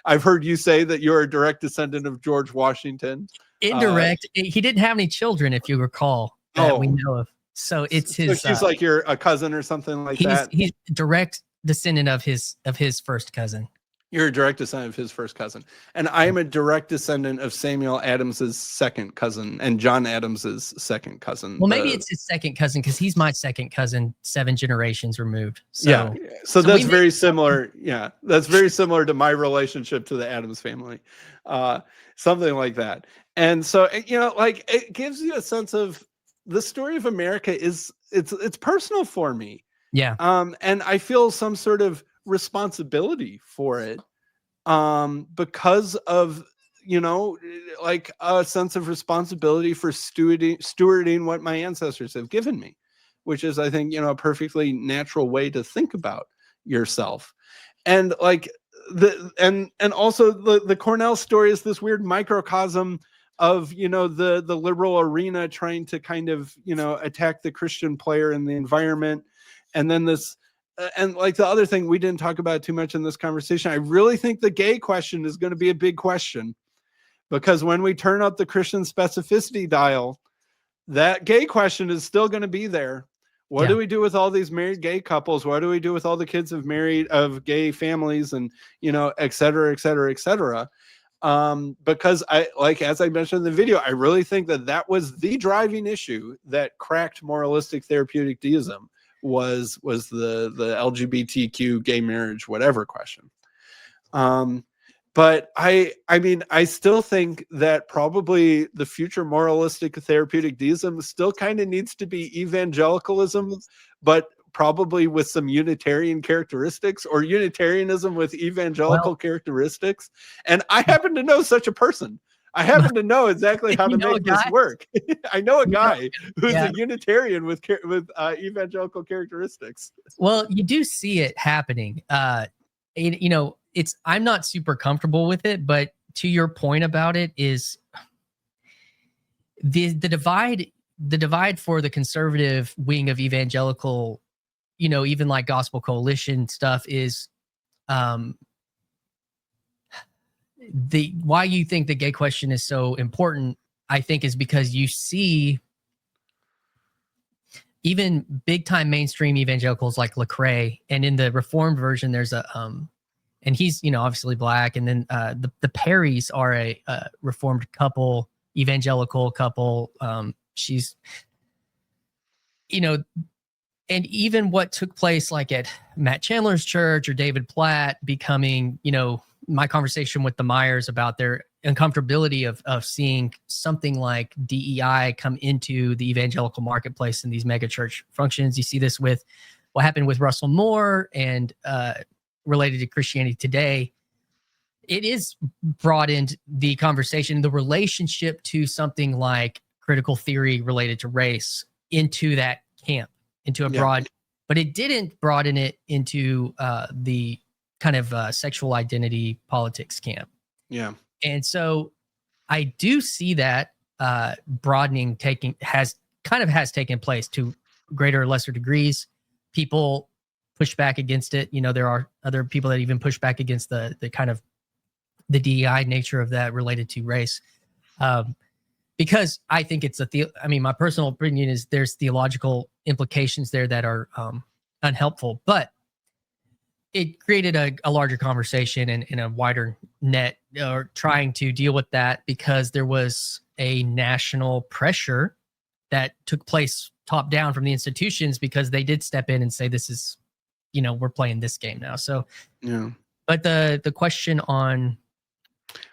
I've heard you say that you're a direct descendant of George Washington. Indirect. He didn't have any children, if you recall, that we know of. So it's his. So he's like you're a cousin or something like that. He's direct descendant of his first cousin. You're a direct descendant of his first cousin. And I am a direct descendant of Samuel Adams's second cousin and John Adams's second cousin. Well, maybe it's his second cousin because he's my second cousin 7 generations removed. So, yeah. So that's very similar. Yeah. That's very similar to my relationship to the Adams family. Something like that. And so, it gives you a sense of the story of America it's personal for me. Yeah. And I feel some sort of responsibility for it because of a sense of responsibility for stewarding what my ancestors have given me, which is, I think, a perfectly natural way to think about yourself. And and also the Cornell story is this weird microcosm of the liberal arena trying to kind of attack the Christian player in the environment. And then this and the other thing we didn't talk about too much in this conversation, I really think the gay question is going to be a big question, because when we turn up the Christian specificity dial, that gay question is still going to be there. What do we do with all these married gay couples? What do we do with all the kids of gay families and, et cetera, et cetera, et cetera? Because as I mentioned in the video, I really think that was the driving issue that cracked moralistic therapeutic deism. Was the LGBTQ gay marriage whatever question. But I still think that probably the future moralistic therapeutic deism still kind of needs to be evangelicalism, but probably with some Unitarian characteristics, or Unitarianism with evangelical characteristics. And I happen to know such a person. I happen to know exactly how to make this work. I know a guy who's a Unitarian with evangelical characteristics. Well, you do see it happening. I'm not super comfortable with it, but to your point about it is the divide for the conservative wing of evangelical, even like Gospel Coalition stuff is why you think the gay question is so important, I think, is because you see even big time mainstream evangelicals like Lecrae, and in the Reformed version, there's a and he's obviously black, and then the Perrys are a Reformed couple, evangelical couple. She's and even what took place like at Matt Chandler's church or David Platt becoming my conversation with the Myers about their uncomfortability of seeing something like DEI come into the evangelical marketplace in these megachurch functions. You see this with what happened with Russell Moore and related to Christianity Today. It is brought into the conversation, the relationship to something like critical theory related to race into that camp. into a Yeah. broad, but it didn't broaden it into the kind of sexual identity politics camp. Yeah. And so I do see that broadening has taken place to greater or lesser degrees. People push back against it. There are other people that even push back against the kind of the DEI nature of that related to race. Because I think it's my personal opinion is there's theological implications there that are unhelpful, but it created a larger conversation and in a wider net, or trying to deal with that, because there was a national pressure that took place top down from the institutions, because they did step in and say, this is, we're playing this game now. So, Yeah. But the question on,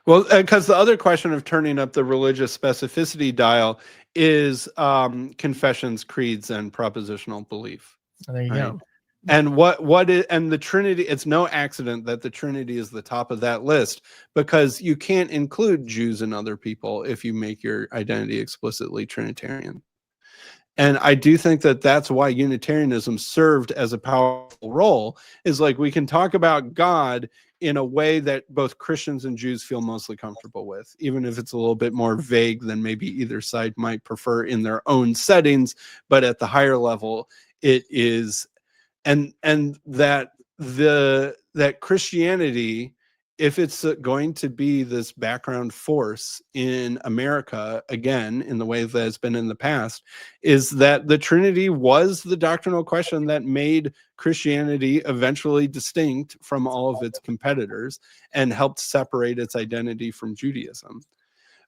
well, because the other question of turning up the religious specificity dial is confessions, creeds, and propositional belief. there you go. And and the Trinity, it's no accident that the Trinity is the top of that list, because you can't include Jews and other people if you make your identity explicitly Trinitarian. And I do think that that's why Unitarianism served as a powerful role, is like, we can talk about God in a way that both Christians and Jews feel mostly comfortable with, even if it's a little bit more vague than maybe either side might prefer in their own settings. But at the higher level, it is, and that Christianity, if it's going to be this background force in America, again, in the way that it's been in the past, is that the Trinity was the doctrinal question that made Christianity eventually distinct from all of its competitors and helped separate its identity from Judaism.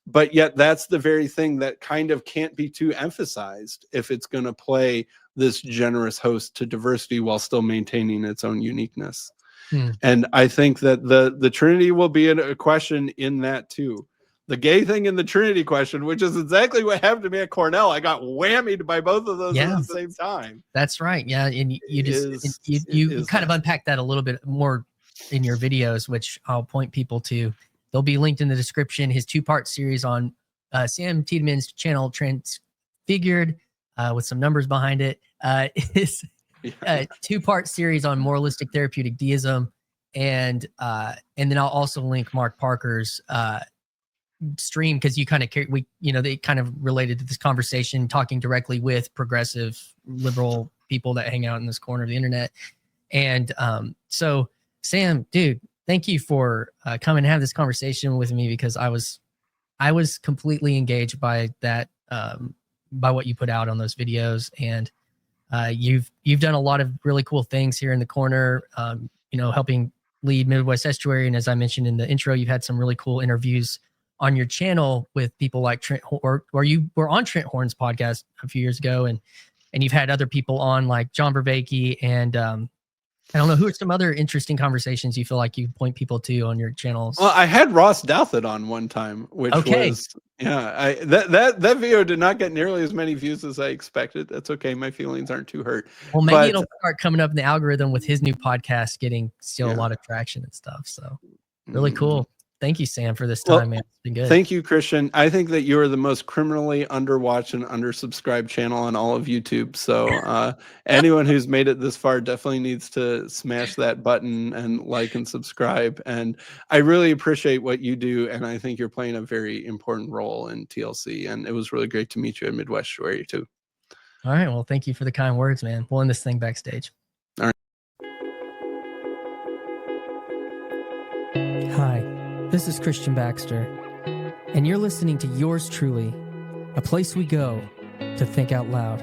But yet that's the very thing that kind of can't be too emphasized if it's going to play this generous host to diversity while still maintaining its own uniqueness. And I think that the Trinity will be a question in that too. The gay thing in the Trinity question, which is exactly what happened to me at Cornell. I got whammied by both of those at the same time. That's right. Yeah. And you kind of unpack that a little bit more in your videos, which I'll point people to. They'll be linked in the description. His 2-part series on Sam Tiedeman's channel, Transfigured, with some numbers behind it, is a 2-part series on moralistic therapeutic deism, and then I'll also link Mark Parker's stream, because they kind of related to this conversation, talking directly with progressive liberal people that hang out in this corner of the internet. And so, Sam, dude, thank you for coming and have this conversation with me, because I was completely engaged by that, by what you put out on those videos. And you've done a lot of really cool things here in the corner, helping lead Midwest Estuary. And as I mentioned in the intro, you've had some really cool interviews on your channel with people like Trent, or you were on Trent Horn's podcast a few years ago, and you've had other people on like John Vervaeke, and I don't know, who are some other interesting conversations you feel like you point people to on your channels? Well, I had Ross Douthat on one time, which was, that video did not get nearly as many views as I expected. That's okay. My feelings aren't too hurt. Well, maybe it'll start coming up in the algorithm with his new podcast getting still a lot of traction and stuff. So really cool. Thank you, Sam, for this time, man. It's been good. Thank you, Christian. I think that you are the most criminally underwatched and undersubscribed channel on all of YouTube. So anyone who's made it this far definitely needs to smash that button and like and subscribe. And I really appreciate what you do. And I think you're playing a very important role in TLC. And it was really great to meet you at Midwest Estuary too. All right. Well, thank you for the kind words, man. We'll end this thing backstage. All right. Hi. This is Christian Baxter, and you're listening to Yours Truly, a place we go to think out loud.